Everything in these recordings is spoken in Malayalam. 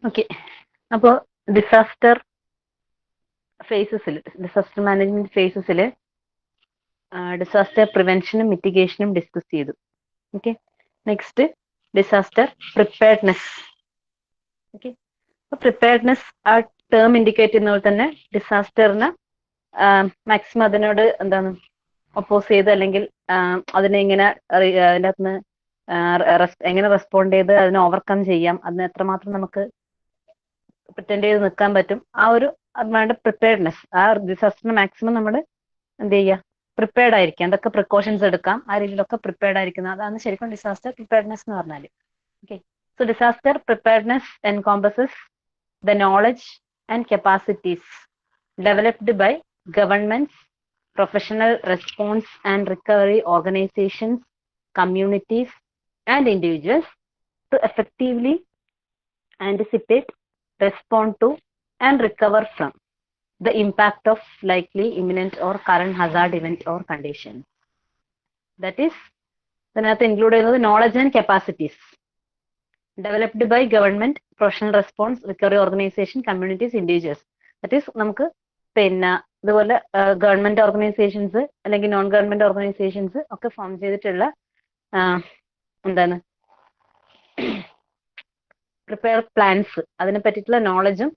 ഓക്കെ. അപ്പോൾ ഡിസാസ്റ്റർ ഡിസാസ്റ്റർ മാനേജ്മെന്റ് ഫേസസിൽ ഡിസാസ്റ്റർ പ്രിവെൻഷനും മിറ്റിഗേഷനും ഡിസ്കസ് ചെയ്തു. Okay. Next disaster preparedness. Okay. അപ്പോൾ പ്രിപ്പയർഡ്നെസ് ആ ടേം ഇൻഡിക്കേറ്റ് ചെയ്യുന്ന പോലെ തന്നെ ഡിസാസ്റ്ററിന് മാക്സിമം അതിനോട് എന്താണ് ഒപ്പോസ് ചെയ്ത് അല്ലെങ്കിൽ അതിനെ ഇങ്ങനെ അതിൻ്റെ അകത്തുനിന്ന് എങ്ങനെ റെസ്പോണ്ട് ചെയ്ത് അതിനെ ഓവർകം ചെയ്യാം, അതിന് എത്രമാത്രം നമുക്ക് പ്രിറ്റൻഡ് ചെയ്ത് നിൽക്കാൻ പറ്റും, ആ ഒരു വേണ്ട പ്രിപ്പയർഡ്നെസ്. ആ ഡിസാസ്റ്ററിന് മാക്സിമം നമ്മൾ എന്ത് ചെയ്യുക, പ്രിപ്പയർഡ് ആയിരിക്കാം, എന്തൊക്കെ പ്രിക്കോഷൻസ് എടുക്കാം ആ രീതിയിലൊക്കെ പ്രിപ്പയർഡ് ആയിരിക്കുന്നത്. അതാണ് ശരിക്കും ഡിസാസ്റ്റർ പ്രിപ്പയർഡ്നെസ് എന്ന് പറഞ്ഞാൽ. Okay. So disaster preparedness encompasses the knowledge and capacities developed by governments, professional response and recovery organizations, communities, and individuals to effectively anticipate, respond to, and recover from the impact of likely, imminent, or current hazard event or condition. That is, ഇതിനകത്ത് ഇൻക്ലൂഡ് ചെയ്യുന്നത് knowledge and capacities developed by government, professional response, recovery organisation, communities, individuals. That is നമുക്ക് പിന്നെ ഇതുപോലെ ഗവൺമെന്റ് ഓർഗനൈസേഷൻസ് അല്ലെങ്കിൽ നോൺ ഗവൺമെന്റ് ഓർഗനൈസേഷൻസ് ഒക്കെ ഫോം ചെയ്തിട്ടുള്ള എന്താണ് പ്രിപ്പയർ പ്ലാൻസ്, അതിനെ പറ്റിയിട്ടുള്ള നോളജും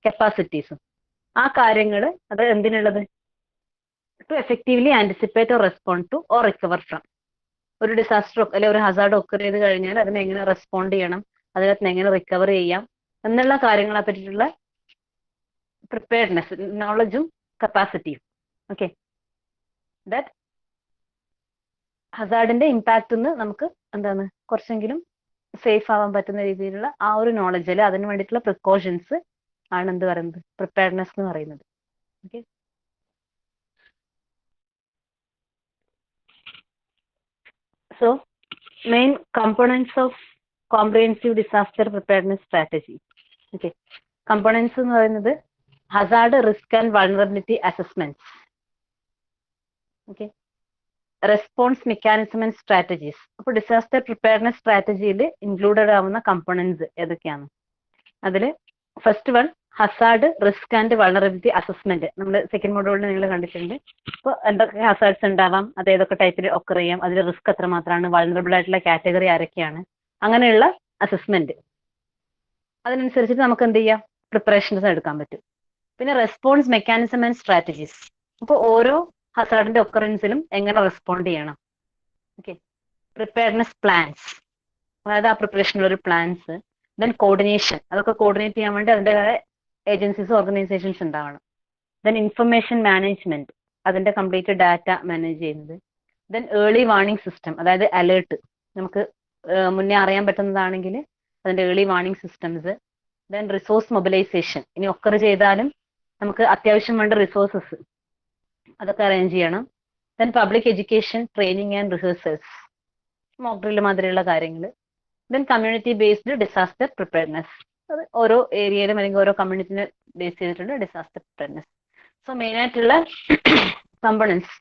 കപ്പാസിറ്റീസും ആ കാര്യങ്ങൾ അത് എന്തിനുള്ളത്? To effectively anticipate or respond to or recover from. ഒരു ഡിസാസ്റ്റർ അല്ലെങ്കിൽ ഒരു ഹസാർഡ് ഒക്കർ ചെയ്ത് കഴിഞ്ഞാൽ അതിനെ എങ്ങനെ റെസ്പോണ്ട് ചെയ്യണം, അതിനകത്ത് എങ്ങനെ റിക്കവർ ചെയ്യാം എന്നുള്ള കാര്യങ്ങളെ പറ്റിയിട്ടുള്ള പ്രിപ്പയർഡ്നെസ്, നോളജും കപ്പാസിറ്റിയും. ഓക്കെ. ദാറ്റ് ഹസാർഡിന്റെ ഇമ്പാക്ട് നിന്ന് നമുക്ക് എന്താണ് കുറച്ചെങ്കിലും സേഫ് ആവാൻ പറ്റുന്ന രീതിയിലുള്ള ആ ഒരു നോളജിൽ അതിന് വേണ്ടിയിട്ടുള്ള പ്രിക്കോഷൻസ് ആണ് എന്ത് പറയുന്നത്, പ്രിപ്പയർഡ്നെസ് എന്ന് പറയുന്നത്. Okay. So main components of comprehensive disaster preparedness strategy. Okay. Components എന്ന് പറയുന്നത് Hazard, risk and vulnerability assessment. Okay. Response mechanism and strategies. അപ്പോൾ ഡിസാസ്റ്റർ പ്രിപ്പയർഡ്നെസ് സ്ട്രാറ്റജിയിൽ ഇൻക്ലൂഡഡ് ആവുന്ന കമ്പോണൻസ് ഏതൊക്കെയാണ്? അതിൽ first one Hazard, risk and vulnerability assessment. നമ്മൾ സെക്കൻഡ് മോഡ്യൂളിൽ നിങ്ങൾ കണ്ടിട്ടുണ്ട്. അപ്പോൾ എന്തൊക്കെ ഹസാർഡ്സ് ഉണ്ടാവാം, അത് ഏതൊക്കെ ടൈപ്പിൽ ഒക്കർ ചെയ്യാം, അതിൽ റിസ്ക് എത്രമാത്രമാണ്, വൾണറബിൾ ആയിട്ടുള്ള കാറ്റഗറി ആരൊക്കെയാണ്, അങ്ങനെയുള്ള അസസ്മെന്റ്. അതിനനുസരിച്ചിട്ട് നമുക്ക് എന്ത് ചെയ്യാം, പ്രിപ്പറേഷൻസ് എടുക്കാൻ പറ്റും. പിന്നെ റെസ്പോൺസ് മെക്കാനിസം ആൻഡ് സ്ട്രാറ്റജീസ്. അപ്പോൾ ഓരോ ഹസാർഡിന്റെ ഒക്കറൻസിലും എങ്ങനെ റെസ്പോണ്ട് ചെയ്യണം. ഓക്കെ. പ്രിപ്പയർഡ്നെസ് പ്ലാൻസ്, അതായത് ആ പ്രിപ്പറേഷനുള്ള ഒരു പ്ലാൻസ്. ദെൻ കോർഡിനേഷൻ, അതൊക്കെ കോർഡിനേറ്റ് ചെയ്യാൻ വേണ്ടി അതിൻ്റെതായ ഏജൻസീസ്, ഓർഗനൈസേഷൻസ് ഉണ്ടാവണം. ദെൻ ഇൻഫർമേഷൻ മാനേജ്മെന്റ്, അതിന്റെ കംപ്ലീറ്റ് ഡാറ്റ മാനേജ് ചെയ്യുന്നത്. ദെൻ ഏർലി വാർണിംഗ് സിസ്റ്റം, അതായത് അലേർട്ട്, നമുക്ക് മുന്നേ അറിയാൻ പറ്റുന്നതാണെങ്കിൽ അതിന്റെ early warning systems. Then resource mobilisation, ഇനി ഒക്കർ ചെയ്താലും നമുക്ക് അത്യാവശ്യം വേണ്ട റിസോഴ്സസ് അതൊക്കെ അറേഞ്ച് ചെയ്യണം. Then public education, training and rehearsals, mock drill മാതിരിയുള്ള കാര്യങ്ങൾ. Then community based disaster preparedness, അത് ഓരോ ഏരിയയിലും അല്ലെങ്കിൽ ഓരോ കമ്മ്യൂണിറ്റിനെ ബേസ് ചെയ്തിട്ടുണ്ട് ഡിസാസ്റ്റർ പ്രിപ്പയർഡ്നെസ്. സോ മെയിൻ ആയിട്ടുള്ള components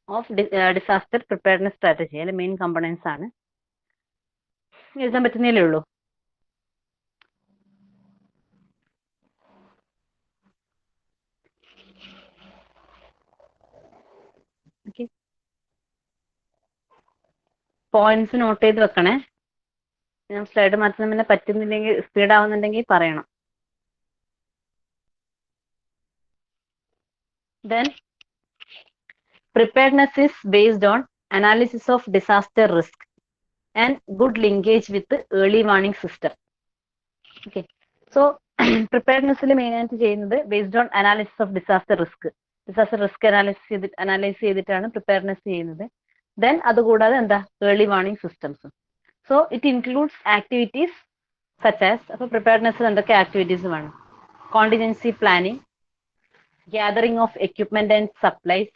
of disaster preparedness strategy, അതിൽ മെയിൻ കമ്പോണൻസ് ആണ്. എഴുതാൻ പറ്റുന്നേ ഉള്ളൂ. ഓക്കെ. പോയിന്റ്സ് നോട്ട് ചെയ്ത് വെക്കണേ. ഞാൻ സ്ലൈഡ് മാറ്റുന്ന പിന്നെ പറ്റുന്നില്ലെങ്കിൽ, സ്പീഡ് ആവുന്നുണ്ടെങ്കിൽ പറയണം. Then preparedness is based on analysis of disaster risk and good linkage with the early warning system. Okay. So preparedness main ആയിട്ട് ചെയ്യുന്നത് based on analysis of disaster risk. Disaster risk analyse ചെയ്തിട്ടാണ് പ്രിപ്പയർനെസ് ചെയ്യുന്നത്. ദെൻ അതുകൂടാതെ എന്താ, early warning systems. So it includes activities such as, അപ്പോൾ പ്രിപ്പയർനെസ്സിൽ എന്തൊക്കെ ആക്ടിവിറ്റീസ് വേണം? Contingency planning, gathering of equipment and supplies,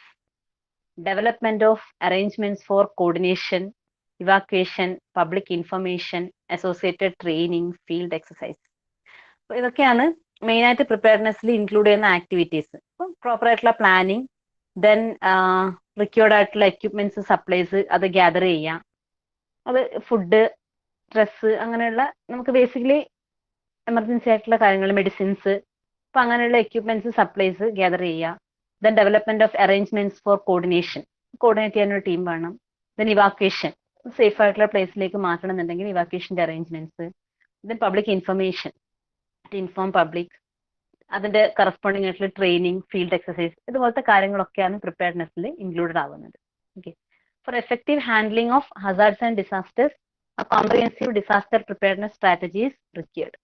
development of arrangements for coordination, evacuation, public information, associated training, field exercise. അപ്പോൾ ഇതൊക്കെയാണ് മെയിൻ ആയിട്ട് പ്രിപ്പയർനെസ്സിൽ ഇൻക്ലൂഡ് ചെയ്യുന്ന ആക്ടിവിറ്റീസ്. അപ്പം പ്രോപ്പർ ആയിട്ടുള്ള പ്ലാനിങ്, ദെൻ റിക്വേർഡ് ആയിട്ടുള്ള എക്യുപ്മെന്റ്സ്, സപ്ലൈസ് അത് ഗ്യാദർ ചെയ്യാം. അത് ഫുഡ്, ഡ്രസ്സ്, അങ്ങനെയുള്ള നമുക്ക് ബേസിക്കലി എമർജൻസി ആയിട്ടുള്ള കാര്യങ്ങൾ, മെഡിസിൻസ്, അപ്പൊ അങ്ങനെയുള്ള എക്യുപ്മെന്റ്സ്, സപ്ലൈസ് ഗ്യാദർ ചെയ്യുക. Then development of arrangements for coordination, coordinate ചെയ്യാനൊരു ടീം വേണം. ദെൻ ഇവാക്വേഷൻ, സേഫ് ആയിട്ടുള്ള പ്ലേസിലേക്ക് മാറ്റണം എന്നുണ്ടെങ്കിൽ ഇവാക്വേഷന്റെ arrangements. Then public information, to inform public, അതിന്റെ കറസ്പോണ്ടിങ് ആയിട്ടുള്ള ട്രെയിനിങ്, ഫീൽഡ് എക്സസൈസ്, ഇതുപോലത്തെ കാര്യങ്ങളൊക്കെയാണ് പ്രിപ്പയർനെസ്സിൽ ഇൻക്ലൂഡഡ് ആവുന്നത്. Okay. For effective handling of hazards and disasters, comprehensive disaster preparedness strategies required.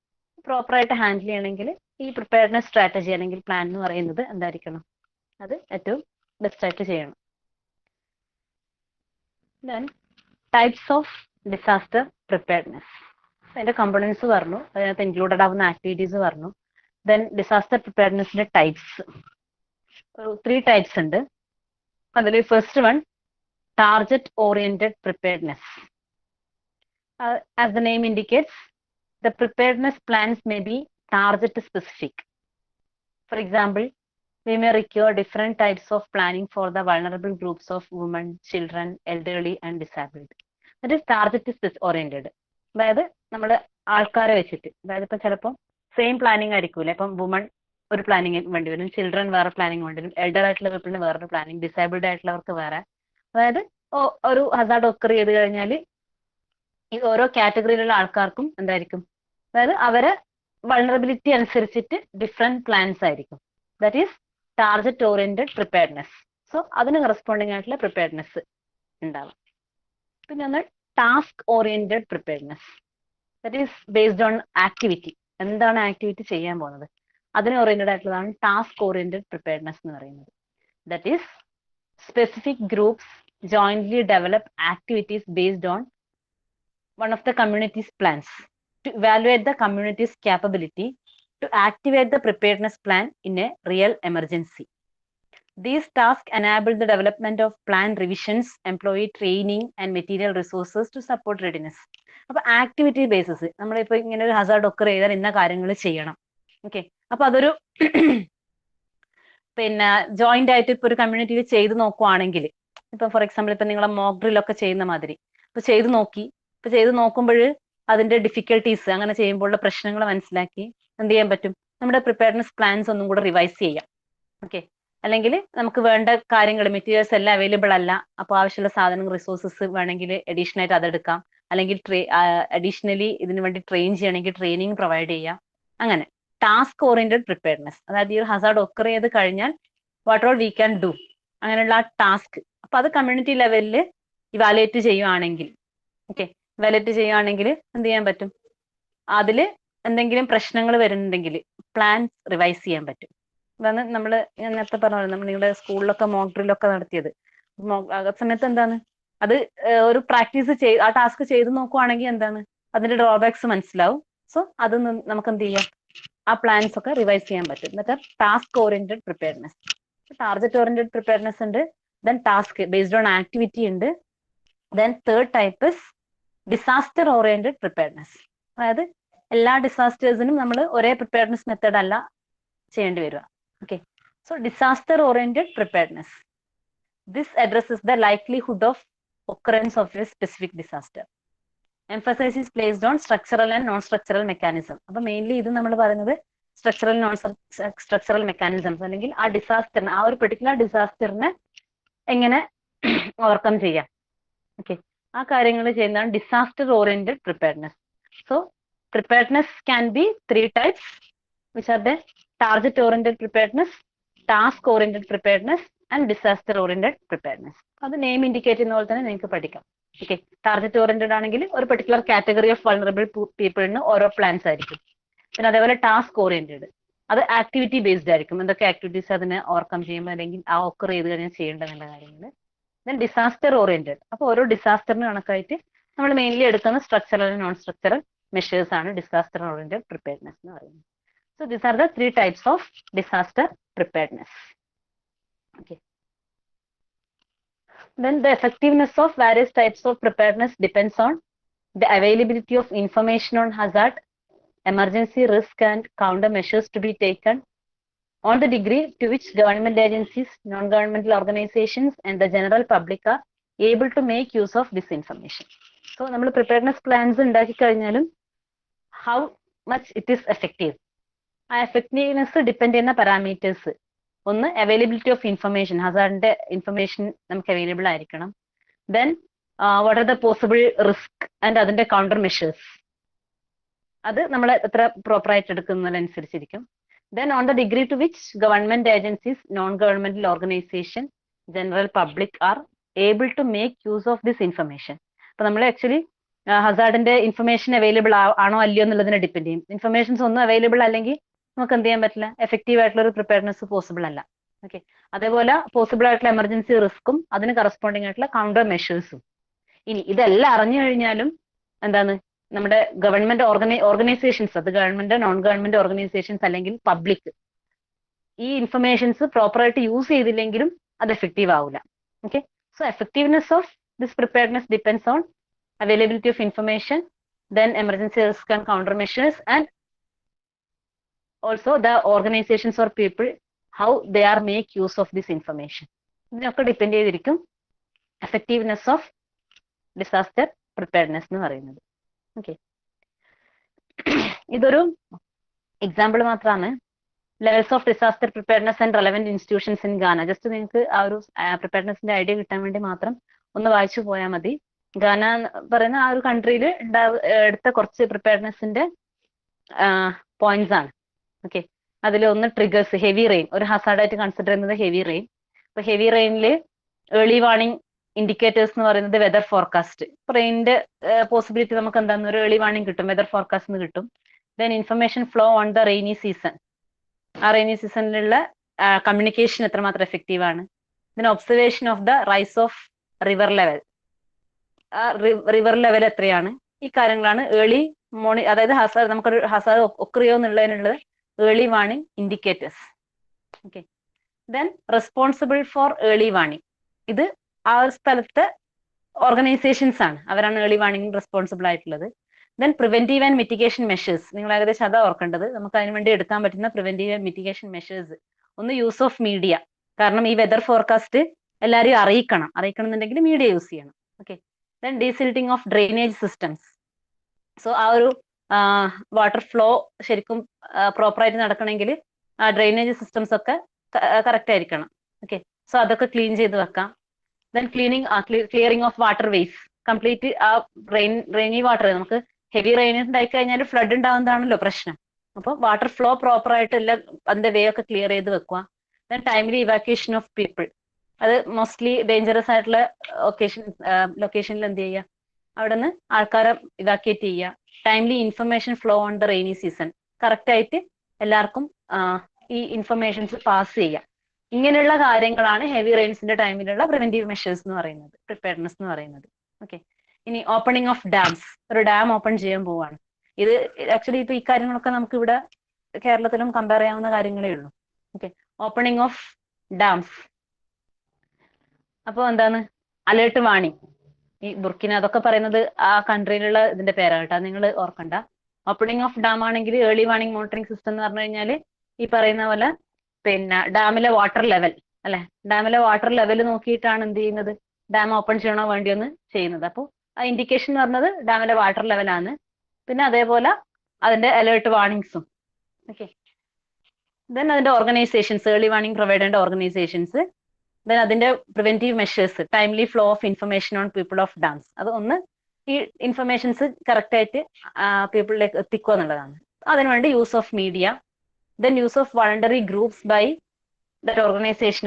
പ്രോപ്പറായിട്ട് ഹാൻഡിൽ ചെയ്യണമെങ്കിൽ ഈ പ്രിപ്പയർനെസ് സ്ട്രാറ്റജി അല്ലെങ്കിൽ പ്ലാൻ എന്ന് പറയുന്നത് എന്തായിരിക്കണം, അത് ഏറ്റവും ബെസ്റ്റ് ആയിട്ട് ചെയ്യണം. Then types of disaster preparedness, അതിന്റെ കമ്പോണൻസ് പറഞ്ഞു, അതിനകത്ത് ഇൻക്ലൂഡഡ് ആവുന്ന ആക്ടിവിറ്റീസ് പറഞ്ഞു. ദെൻ ഡിസാസ്റ്റർ പ്രിപ്പയർനെസിന്റെ ടൈപ്സ്, ഒരു 3 ടൈപ്സ് ഉണ്ട്. അതിൽ first one target oriented preparedness. As the name indicates, the preparedness plans may be target specific. For example, we may require different types of planning for the vulnerable groups of women, children, elderly and disabled. That is target oriented. അതായത് നമ്മുടെ ആൾക്കാരെ വെച്ചിട്ട്, അതായത് ഇപ്പം ചിലപ്പോൾ സെയിം പ്ലാനിങ് ആയിരിക്കൂല. ഇപ്പം വുമൺ ഒരു പ്ലാനിങ് വേണ്ടി വരും, ചിൽഡ്രൻ വേറെ പ്ലാനിങ് വേണ്ടി വരും, എൽഡർ ആയിട്ടുള്ള പീപ്പിളിന് വേറൊരു പ്ലാനിങ്, ഡിസേബിൾഡ് ആയിട്ടുള്ളവർക്ക് വേറെ. അതായത് ഒരു ഹസാർഡ് ഒക്കർ ചെയ്ത് കഴിഞ്ഞാൽ ഈ ഓരോ കാറ്റഗറിയിലുള്ള ആൾക്കാർക്കും എന്തായിരിക്കും, അതായത് അവരെ വൾണറബിലിറ്റി അനുസരിച്ചിട്ട് ഡിഫറെന്റ് പ്ലാൻസ് ആയിരിക്കും. That is target oriented preparedness. So അതിന് കറസ്പോണ്ടിങ് ആയിട്ടുള്ള പ്രിപ്പയർനെസ് ഉണ്ടാവും. പിന്നെ ഒന്ന് task oriented preparedness. That is based on activity, എന്താണ് ആക്ടിവിറ്റി ചെയ്യാൻ പോകുന്നത് അതിന് ഓറിയന്റഡ് ആയിട്ടുള്ളതാണ് ടാസ്ക് ഓറിയന്റഡ് പ്രിപ്പയർനെസ് എന്ന് പറയുന്നത്. That is specific groups jointly develop activities based on one of the community's plans to evaluate the community's capability to activate the preparedness plan in a real emergency. These tasks enable the development of plan revisions, employee training and material resources to support readiness. അപ്പോൾ ആക്ടിവിറ്റി ബേസിസ് നമ്മളിപ്പോൾ ഇങ്ങനെ ഒരു ഹസാർഡ് ഒക്കർ ചെയ്താൽ ഇന്ന കാര്യങ്ങൾ ചെയ്യണം. ഓക്കെ. അപ്പൊ അതൊരു പിന്നെ ജോയിന്റ് ആയിട്ട് ഇപ്പൊ ഒരു കമ്മ്യൂണിറ്റിയിൽ ചെയ്ത് നോക്കുവാണെങ്കിൽ, ഇപ്പൊ ഫോർ എക്സാമ്പിൾ ഇപ്പൊ നിങ്ങളെ മോക്ക് ഡ്രില്ലൊക്കെ ചെയ്യുന്ന മാതിരി ഇപ്പൊ ചെയ്ത് നോക്കി, ഇപ്പൊ ചെയ്ത് നോക്കുമ്പോൾ അതിന്റെ ഡിഫിക്കൽട്ടീസ്, അങ്ങനെ ചെയ്യുമ്പോഴുള്ള പ്രശ്നങ്ങൾ മനസ്സിലാക്കി എന്ത് ചെയ്യാൻ പറ്റും, നമ്മുടെ പ്രിപ്പയർനെസ് പ്ലാൻസ് ഒന്നും കൂടെ റിവൈസ് ചെയ്യാം. ഓക്കെ. അല്ലെങ്കിൽ നമുക്ക് വേണ്ട കാര്യങ്ങൾ, മെറ്റീരിയൽസ് എല്ലാം അവൈലബിൾ അല്ല, അപ്പോൾ ആവശ്യമുള്ള സാധനങ്ങൾ, റിസോഴ്സസ് വേണമെങ്കിൽ അഡീഷണൽ ആയിട്ട് അതെടുക്കാം. അല്ലെങ്കിൽ അഡീഷണലി ഇതിനു വേണ്ടി ട്രെയിൻ ചെയ്യണമെങ്കിൽ ട്രെയിനിങ് പ്രൊവൈഡ് ചെയ്യാം. അങ്ങനെ ടാസ്ക് ഓറിയന്റഡ് പ്രിപ്പയർനെസ്, അതായത് ഈ ഒരു ഹസാർഡ് ഒക്കർ ചെയ്ത് കഴിഞ്ഞാൽ what all we can do, അങ്ങനെയുള്ള ആ ടാസ്ക്. അപ്പൊ അത് കമ്മ്യൂണിറ്റി ലെവലിൽ ഇവാലുവേറ്റ് ചെയ്യുവാണെങ്കിൽ, ഓക്കെ, ഇവാലുവേറ്റ് ചെയ്യുവാണെങ്കിൽ എന്ത് ചെയ്യാൻ പറ്റും, അതിൽ എന്തെങ്കിലും പ്രശ്നങ്ങൾ വരുന്നുണ്ടെങ്കിൽ പ്ലാൻസ് റിവൈസ് ചെയ്യാൻ പറ്റും. അതാണ് നമ്മൾ ഞാൻ നേരത്തെ പറഞ്ഞത്, നമ്മൾ നിങ്ങളുടെ സ്കൂളിലൊക്കെ മോക്ക് ഡ്രില്ലൊക്കെ നടത്തിയത്. ആ സമയത്ത് എന്താണ്, അത് ഒരു പ്രാക്ടീസ് ആ ടാസ്ക് ചെയ്ത് നോക്കുവാണെങ്കിൽ എന്താണ് അതിന്റെ ഡ്രോബാക്സ് മനസ്സിലാവും. സോ അത് നമുക്ക് എന്ത് ചെയ്യാം, ആ പ്ലാൻസ് ഒക്കെ റിവൈസ് ചെയ്യാൻ പറ്റും. എന്നിട്ട് task oriented preparedness, target oriented preparedness ഉണ്ട്, then task based on activity ഉണ്ട്, then third type is disaster oriented preparedness. അതായത് എല്ലാ ഡിസാസ്റ്റേഴ്സിനും നമ്മൾ ഒരേ പ്രിപ്പയർനെസ് മെത്തേഡ് അല്ല ചെയ്യേണ്ടി വരിക. Okay. So disaster oriented preparedness, this addresses the likelihood of occurrence of a specific disaster. Emphasis is placed on structural and non-structural mechanism. അപ്പോൾ മെയിൻലി ഇത് നമ്മൾ പറയുന്നത് സ്ട്രക്ചറൽ നോൺ സ്ട്രക്ചറൽ മെക്കാനിസംസ്, അല്ലെങ്കിൽ ആ ഡിസാസ്റ്ററിനെ, ആ ഒരു പെർട്ടിക്കുലർ ഡിസാസ്റ്ററിനെ എങ്ങനെ ഓവർകം ചെയ്യാം. ഓക്കെ. ആ കാര്യങ്ങൾ ചെയ്യുന്നതാണ് disaster oriented preparedness. So preparedness can be 3 types, which are the target oriented preparedness, task oriented preparedness and disaster oriented preparedness. അത് നെയിം ഇൻഡിക്കേറ്റ് ചെയ്യുന്ന പോലെ തന്നെ നിങ്ങൾക്ക് പഠിക്കാം. ഓക്കെ. ടാർഗറ്റ് ഓറിയന്റഡ് ആണെങ്കിൽ ഒരു പെർട്ടിക്കുലർ കാറ്റഗറി ഓഫ് വൾണറബിൾ പീപ്പിളിന് ഓരോ പ്ലാൻസ് ആയിരിക്കും. പിന്നെ അതേപോലെ ടാസ്ക് ഓറിയന്റഡ്, അത് ആക്ടിവിറ്റി ബേസ്ഡ് ആയിരിക്കും, എന്തൊക്കെ ആക്ടിവിറ്റീസ് അതിനെ ഓവർകം ചെയ്യുമ്പോൾ അല്ലെങ്കിൽ ആ ഒക്കർ ചെയ്ത് കഴിഞ്ഞാൽ ചെയ്യേണ്ടതുള്ള കാര്യങ്ങൾ. ദെൻ ഡിസാസ്റ്റർ ഓറിയന്റഡ്, അപ്പോൾ ഓരോ ഡിസാസ്റ്ററിന് കണക്കായിട്ട് നമ്മൾ മെയിൻലി എടുക്കുന്ന structural and non structural measures ആണ് ഡിസാസ്റ്റർ ഓറിയന്റഡ് പ്രിപ്പയർനെസ് എന്ന് പറയുന്നത്. So these are the 3 types of disaster preparedness. Okay. Then the effectiveness of various types of preparedness depends on the availability of information on hazard, emergency risk and countermeasures to be taken, on the degree to which government agencies, non-governmental organizations and the general public are able to make use of this information. So നമ്മൾ preparedness plans ഉണ്ടാക്കി കഴിഞ്ഞാലും how much it is effective. ആ എഫക്റ്റീവ്നെസ് ഡിപ്പെൻഡ് ചെയ്യുന്ന പാരാമീറ്റേഴ്സ്, ഒന്ന് അവൈലബിലിറ്റി ഓഫ് ഇൻഫർമേഷൻ, ഹസാർഡിന്റെ ഇൻഫർമേഷൻ നമുക്ക് അവൈലബിൾ ആയിരിക്കണം. Then what are the possible risk and അതിന്റെ കൗണ്ടർ മെഷേഴ്സ്, അത് നമ്മൾ എത്ര പ്രോപ്പർ ആയിട്ട് എടുക്കുന്നതിനനുസരിച്ചിരിക്കും. Then on the degree to which government agencies, non governmental organization, general public are able to make use of this information. അപ്പൊ നമ്മൾ ആക്ച്വലി ഹസാർഡിന്റെ ഇൻഫർമേഷൻ അവൈലബിൾ ആണോ അല്ലയോ എന്നുള്ളതിനെ ഡിപ്പെൻഡ് ചെയ്യും. ഇൻഫർമേഷൻസ് ഒന്നും അവൈലബിൾ അല്ലെങ്കിൽ നമുക്ക് എന്ത് ചെയ്യാൻ പറ്റില്ല, എഫക്റ്റീവ് ആയിട്ടുള്ള ഒരു പ്രിപ്പയർനെസ് പോസിബിൾ അല്ല. ഓക്കെ, അതേപോലെ പോസിബിൾ ആയിട്ടുള്ള എമർജൻസി റിസ്ക്കും അതിന് കറസ്പോണ്ടിങ് ആയിട്ടുള്ള കൗണ്ടർ മെഷേഴ്സും. ഇനി ഇതെല്ലാം അറിഞ്ഞു കഴിഞ്ഞാലും എന്താണ്, നമ്മുടെ ഗവൺമെന്റ് ഓർഗനൈസേഷൻസ്, അത് ഗവൺമെന്റ്, നോൺ ഗവൺമെന്റ് ഓർഗനൈസേഷൻസ് അല്ലെങ്കിൽ പബ്ലിക്, ഈ ഇൻഫർമേഷൻസ് പ്രോപ്പറായിട്ട് യൂസ് ചെയ്തില്ലെങ്കിലും അത് എഫക്റ്റീവ് ആവില്ല. Okay, so effectiveness of this preparedness depends on availability of information, then emergency risk and countermeasures, and also the organizations or people how they are make use of this information. ഇതിനൊക്കെ ഡിപ്പെൻഡ് ചെയ്തിരിക്കും എഫക്റ്റീവ്നെസ് ഓഫ് ഡിസാസ്റ്റർ പ്രിപ്പയർനെസ് എന്ന് പറയുന്നത്. ഓക്കെ, ഇതൊരു എക്സാമ്പിൾ മാത്രമാണ്. Levels of disaster preparedness and relevant institutions in ഗാന. ജസ്റ്റ് നിങ്ങൾക്ക് ആ ഒരു പ്രിപ്പയർനെസിന്റെ ഐഡിയ കിട്ടാൻ വേണ്ടി മാത്രം ഒന്ന് വായിച്ചു പോയാൽ മതി. ഗാന പറയുന്ന ആ ഒരു കൺട്രിയിൽ എടുത്ത കുറച്ച് പ്രിപ്പയർനെസിന്റെ പോയിന്റ്സ് ആണ്. ഓക്കെ, അതിൽ ഒന്ന് ട്രിഗേഴ്സ്, ഹെവി റെയിൻ ഒരു ഹസാർഡായിട്ട് കൺസിഡർ ചെയ്യുന്നത് ഹെവി റെയിൻ. ഇപ്പൊ ഹെവി റെയിനിൽ ഏർലി വാർണിംഗ് ഇൻഡിക്കേറ്റേഴ്സ് എന്ന് പറയുന്നത് വെതർ ഫോർകാസ്റ്റ്. റെയിനിന്റെ പോസിബിലിറ്റി നമുക്ക് എന്താന്ന് ഒരു ഏർലി വാർണിംഗ് കിട്ടും, വെതർ ഫോർകാസ്റ്റ് കിട്ടും. Then information flow on the rainy season, ആ റെയിനി സീസണിലുള്ള കമ്മ്യൂണിക്കേഷൻ എത്രമാത്രം എഫക്റ്റീവ് ആണ്. Then observation of the rise of river level, river level എത്രയാണ്, ഈ കാര്യങ്ങളാണ് ഏർലി മോർണിംഗ്, അതായത് ഹസാർഡ്, നമുക്കൊരു ഹസാർഡ് ഒക്കറിയോ എന്നുള്ളതിനുള്ളത് early warning indicators. Okay, then responsible for early warning, ഇത് ആ ഒരു സ്ഥലത്തെ ഓർഗനൈസേഷൻസ് ആണ്, അവരാണ് ഏർലി വാർണിംഗ് റെസ്പോൺസിബിൾ ആയിട്ടുള്ളത്. Then preventive and mitigation measures, നിങ്ങൾ ഏകദേശം അതാ ഓർക്കേണ്ടത്. നമുക്ക് അതിന് വേണ്ടി എടുക്കാൻ പറ്റുന്ന പ്രിവെന്റീവ് ആൻഡ് മിറ്റിഗേഷൻ മെഷേഴ്സ്, ഒന്ന് യൂസ് ഓഫ് മീഡിയ, കാരണം ഈ വെതർ ഫോർകാസ്റ്റ് എല്ലാവരെയും അറിയിക്കണം എന്നുണ്ടെങ്കിൽ മീഡിയ യൂസ് ചെയ്യണം. Okay, then desilting of drainage systems, so ആ ഒരു വാട്ടർ ഫ്ലോ ശരിക്കും പ്രോപ്പറായിട്ട് നടക്കണമെങ്കിൽ ആ ഡ്രെയിനേജ് സിസ്റ്റംസ് ഒക്കെ കറക്റ്റ് ആയിരിക്കണം. ഓക്കെ, സോ അതൊക്കെ ക്ലീൻ ചെയ്ത് വെക്കാം. Then clearing of water ways, complete ആ റെയിനി വാട്ടർ, നമുക്ക് ഹെവി റെയിൻ ഉണ്ടായി കഴിഞ്ഞാൽ ഫ്ലഡ് ഉണ്ടാവുന്നതാണല്ലോ പ്രശ്നം. അപ്പോൾ വാട്ടർ ഫ്ലോ പ്രോപ്പർ ആയിട്ട് എല്ലാം അതിന്റെ വേ ഒക്കെ ക്ലിയർ ചെയ്ത് വെക്കുക. Then timely evacuation of people, അത് മോസ്റ്റ്ലി ഡേഞ്ചറസ് ആയിട്ടുള്ള ലൊക്കേഷനിൽ എന്ത് ചെയ്യുക, അവിടെ നിന്ന് ആൾക്കാരെ ഇവാക്യുവേറ്റ് ചെയ്യുക. Timely information flow on the rainy season, correct ആയിട്ട് എല്ലാവർക്കും ഈ ഇൻഫർമേഷൻസ് പാസ് ചെയ്യുക. ഇങ്ങനെയുള്ള കാര്യങ്ങളാണ് ഹെവി റെയിൻസിന്റെ ടൈമിലുള്ള പ്രിവെന്റീവ് മെഷേഴ്സ് എന്ന് പറയുന്നത്, പ്രിപ്പയർനെസ് എന്ന് പറയുന്നത്. ഓക്കെ, ഇനി ഓപ്പണിംഗ് ഓഫ് ഡാംസ്, ഒരു ഡാം ഓപ്പൺ ചെയ്യാൻ പോവാണ്. ഇത് ആക്ച്വലി ഇപ്പൊ ഈ കാര്യങ്ങളൊക്കെ നമുക്ക് ഇവിടെ കേരളത്തിലും കമ്പയർ ചെയ്യാവുന്ന കാര്യങ്ങളേ ഉള്ളൂ. ഓക്കെ, ഓപ്പണിംഗ് ഓഫ് ഡാംസ്, അപ്പോൾ എന്താണ് അലേർട്ട് വാണിംഗ്, ഈ ബുർക്കിന അതൊക്കെ പറയുന്നത് ആ കൺട്രിയിലുള്ള ഇതിന്റെ പേരാണ് കേട്ടോ, നിങ്ങൾ ഓർക്കണ്ട. ഓപ്പണിംഗ് ഓഫ് ഡാം ആണെങ്കിൽ ഏർലി വാർണിംഗ് മോണിറ്ററിംഗ് സിസ്റ്റം എന്ന് പറഞ്ഞു കഴിഞ്ഞാൽ ഈ പറയുന്ന പോലെ പിന്നെ ഡാമിലെ വാട്ടർ ലെവൽ അല്ലെ, ഡാമിലെ വാട്ടർ ലെവൽ നോക്കിയിട്ടാണ് എന്ത് ചെയ്യുന്നത്, ഡാം ഓപ്പൺ ചെയ്യണോ വേണ്ടിയൊന്ന് ചെയ്യുന്നത്. അപ്പോൾ ആ ഇൻഡിക്കേഷൻ എന്ന് പറഞ്ഞത് ഡാമിലെ വാട്ടർ ലെവലാണ്. പിന്നെ അതേപോലെ അതിന്റെ അലേർട്ട് വാർണിംഗ്സും. ഓക്കെ, ദെൻ അതിന്റെ ഓർഗനൈസേഷൻസ്, ഏർലി വാർണിംഗ് പ്രൊവൈഡ് ചെയ്യേണ്ട ഓർഗനൈസേഷൻസ്. ദെൻ അതിന്റെ preventive measures, timely flow of information on people of dams, അത് ഒന്ന് ഈ ഇൻഫർമേഷൻസ് കറക്റ്റ് ആയിട്ട് പീപ്പിളിലേക്ക് എത്തിക്കുക എന്നുള്ളതാണ്. അതിനുവേണ്ടി use of media. Then use of voluntary groups by that organisation,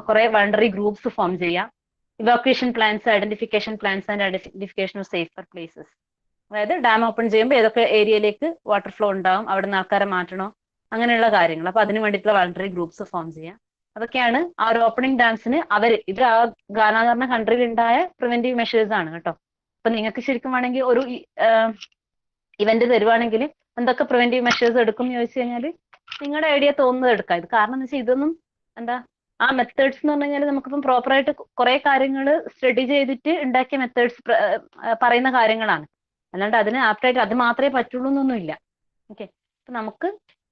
കുറെ വളണ്ടറി ഗ്രൂപ്പ്സ് ഫോം ചെയ്യാം. Evacuation plans, identification plans and identification of safer places, അതായത് ഡാം ഓപ്പൺ ചെയ്യുമ്പോൾ ഏതൊക്കെ ഏരിയയിലേക്ക് വാട്ടർ ഫ്ലോ ഉണ്ടാവും, അവിടെ നിന്ന് ആൾക്കാരെ മാറ്റണോ, അങ്ങനെയുള്ള കാര്യങ്ങൾ. അപ്പൊ അതിന് വേണ്ടിയിട്ടുള്ള വളണ്ടറി ഗ്രൂപ്പ്സ് ഫോം ചെയ്യാം. അതൊക്കെയാണ് ആ ഒരു ഓപ്പണിംഗ് ഡാംസിന് ഇത് ആ ഗാന എന്ന് പറഞ്ഞ കൺട്രിയിൽ ഉണ്ടായ പ്രിവെന്റീവ് മെഷേഴ്സ് ആണ് കേട്ടോ. അപ്പൊ നിങ്ങൾക്ക് ശരിക്കും വേണമെങ്കിൽ ഒരു ഇവന്റ് തരുവാണെങ്കിൽ എന്തൊക്കെ പ്രിവെന്റീവ് മെഷേഴ്സ് എടുക്കും എന്ന് ചോദിച്ചു കഴിഞ്ഞാൽ നിങ്ങളുടെ ഐഡിയ തോന്നുന്നത് എടുക്കാം. ഇത് കാരണം എന്ന് വെച്ചാൽ ഇതൊന്നും എന്താ ആ മെത്തേഡ്സ് എന്ന് പറഞ്ഞു കഴിഞ്ഞാൽ നമുക്കിപ്പം പ്രോപ്പറായിട്ട് കുറെ കാര്യങ്ങൾ സ്റ്റഡി ചെയ്തിട്ട് ഉണ്ടാക്കിയ മെത്തേഡ്സ് പറയുന്ന കാര്യങ്ങളാണ്. അല്ലാണ്ട് അതിന് ആപ്റ്റായിട്ട് അത് മാത്രമേ പറ്റുള്ളൂ എന്നൊന്നുമില്ല. ഓക്കെ, അപ്പൊ നമുക്ക്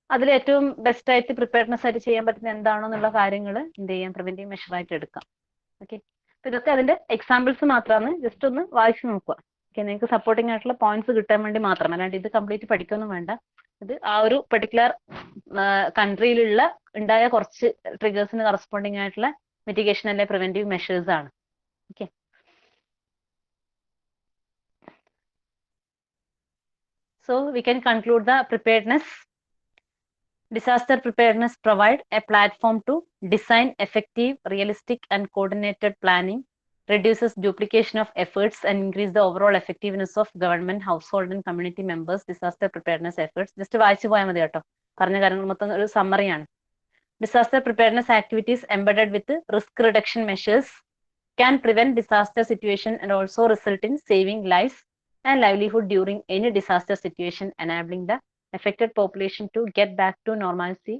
അതിൽ ഏറ്റവും ബെസ്റ്റ് ആയിട്ട് പ്രിപ്പയർനെസ് ആയിട്ട് ചെയ്യാൻ പറ്റുന്ന എന്താണോ എന്നുള്ള കാര്യങ്ങൾ എന്ത് ചെയ്യാം, പ്രിവെന്റീവ് മെഷർ ആയിട്ട് എടുക്കാം. ഓക്കെ, അപ്പൊ ഇതൊക്കെ അതിന്റെ എക്സാമ്പിൾസ് മാത്രമാണ്, ജസ്റ്റ് ഒന്ന് വായിച്ചു നോക്കുക. നിങ്ങൾക്ക് സപ്പോർട്ടിംഗ് ആയിട്ടുള്ള പോയിന്റ്സ് കിട്ടാൻ വേണ്ടി മാത്രം, അല്ലാണ്ട് ഇത് കംപ്ലീറ്റ് പഠിക്കൊന്നും വേണ്ട. ഇത് ആ ഒരു പെർട്ടിക്കുലർ കൺട്രിയിലുള്ള ഉണ്ടായ കുറച്ച് ട്രിഗേഴ്സിന് കറസ്പോണ്ടിങ് ആയിട്ടുള്ള മിറ്റിഗേഷൻ അല്ലെ പ്രിവെന്റീവ് മെഷേഴ്സ് ആണ്. Okay, so we can conclude the preparedness. Disaster preparedness provide a platform to design effective, realistic and coordinated planning, reduces duplication of efforts and increase the overall effectiveness of government, household and community members disaster preparedness efforts. Just വായിച്ചു പോയാൽ മതി കേട്ടോ, പറഞ്ഞ കാര്യങ്ങൾ മൊത്തം ഒരു സമ്മറിയാണ്. Disaster preparedness activities embedded with risk reduction measures can prevent disaster situation and also result in saving lives and livelihood during any disaster situation, enabling the affected population to get back to normalcy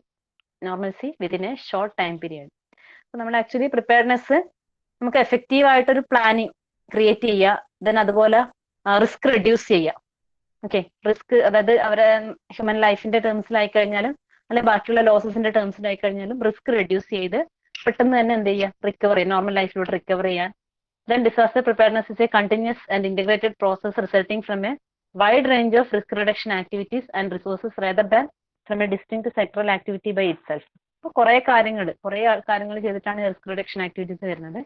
within a short time period. So നമ്മൾ ആക്ച്വലി പ്രിപ്പയർനെസ് നമുക്ക് എഫക്റ്റീവ് ആയിട്ടൊരു പ്ലാനിങ് ക്രിയേറ്റ് ചെയ്യുക, ദെൻ അതുപോലെ റിസ്ക് റെഡ്യൂസ് ചെയ്യുക. ഓക്കെ, റിസ്ക് അതായത് അവരെ ഹ്യൂമൻ ലൈഫിന്റെ ടേംസിലായി കഴിഞ്ഞാലും അല്ലെ ബാക്കിയുള്ള ലോസസിന്റെ ടേംസിലായി കഴിഞ്ഞാലും റിസ്ക് റെഡ്യൂസ് ചെയ്ത് പെട്ടെന്ന് തന്നെ എന്ത് ചെയ്യുക, റിക്കവർ ചെയ്യുക, നോർമൽ ലൈഫിലൂടെ റിക്കവർ ചെയ്യാൻ. Then disaster preparedness is a continuous and integrated process resulting from a wide range of risk reduction activities and resources rather than from a distinct sectoral activity by itself. അപ്പോൾ കുറേ കാര്യങ്ങൾ ചെയ്തിട്ടാണ് റിസ്ക് റിഡക്ഷൻ ആക്ടിവിറ്റീസ് വരുന്നത്.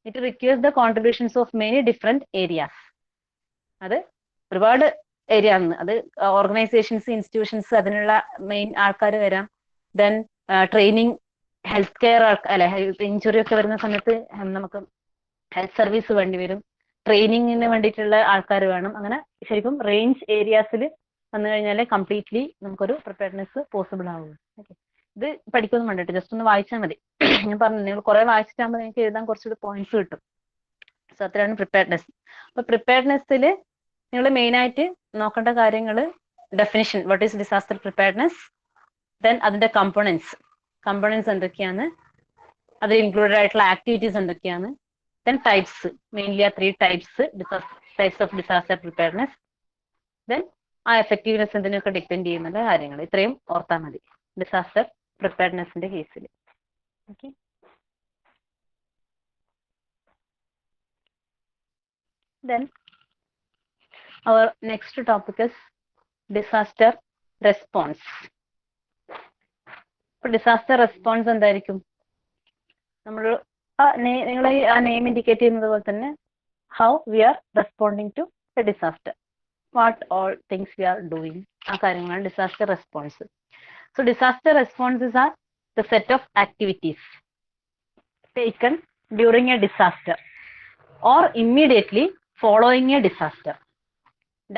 It requires the contributions of many different areas. അത് ഒരുപാട് ഏരിയ ആണ്. അത് ഓർഗനൈസേഷൻസ്, ഇൻസ്റ്റിറ്റ്യൂഷൻസ്, അതിനുള്ള മെയിൻ ആൾക്കാർ വരാം. ദെൻ ട്രെയിനിങ്, ഹെൽത്ത് കെയർ, അല്ലെ ഇഞ്ചുറി ഒക്കെ വരുന്ന സമയത്ത് നമുക്ക് ഹെൽത്ത് സർവീസ് വേണ്ടി വരും, ട്രെയിനിങ്ങിന് വേണ്ടിയിട്ടുള്ള ആൾക്കാർ വേണം. അങ്ങനെ ശരിക്കും റേഞ്ച് ഏരിയാസിൽ വന്നു കഴിഞ്ഞാൽ കംപ്ലീറ്റ്ലി നമുക്കൊരു പ്രിപ്പയർനെസ് പോസിബിൾ ആവുള്ളൂ. ഓക്കെ, ഇത് പഠിക്കൊന്നും വേണ്ടിട്ട് ജസ്റ്റ് ഒന്ന് വായിച്ചാൽ മതി. ഞാൻ പറഞ്ഞു, നിങ്ങൾ കുറെ വായിച്ചിട്ടാകുമ്പോൾ നിങ്ങൾക്ക് എഴുതാൻ കുറച്ചുകൂടി പോയിന്റ്സ് കിട്ടും. സോ അത്രയാണ് പ്രിപ്പയർനെസ്. അപ്പൊ പ്രിപ്പയർനെസ്സിൽ നിങ്ങൾ മെയിൻ ആയിട്ട് നോക്കേണ്ട കാര്യങ്ങൾ definition, what is disaster preparedness, then അതിന്റെ കമ്പോണൻസ് എന്തൊക്കെയാണ്, അതിൽ ഇൻക്ലൂഡഡ് ആയിട്ടുള്ള ആക്ടിവിറ്റീസ് എന്തൊക്കെയാണ്, then types, mainly are 3 types of disaster preparedness. Then ആ എഫക്റ്റീവ്നെസ് എന്തിനൊക്കെ ഡിപ്പെൻഡ് ചെയ്യുന്നത് കാര്യങ്ങൾ ഇത്രയും ഓർത്താൽ മതി ഡിസാസ്റ്റർ പ്രിപ്പയർനെസിന്റെ കേസിൽ. Okay, then our next topic is disaster response. Disaster response എന്തായിരിക്കും? നമ്മൾ നിങ്ങൾ ആ നെയിം ഇൻഡിക്കേറ്റ് ചെയ്യുന്നത് പോലെ തന്നെ how we are responding to a disaster, what all things we are doing, ആ കാര്യങ്ങളാണ് disaster response. So disaster responses are the set of activities taken during a disaster or immediately following a disaster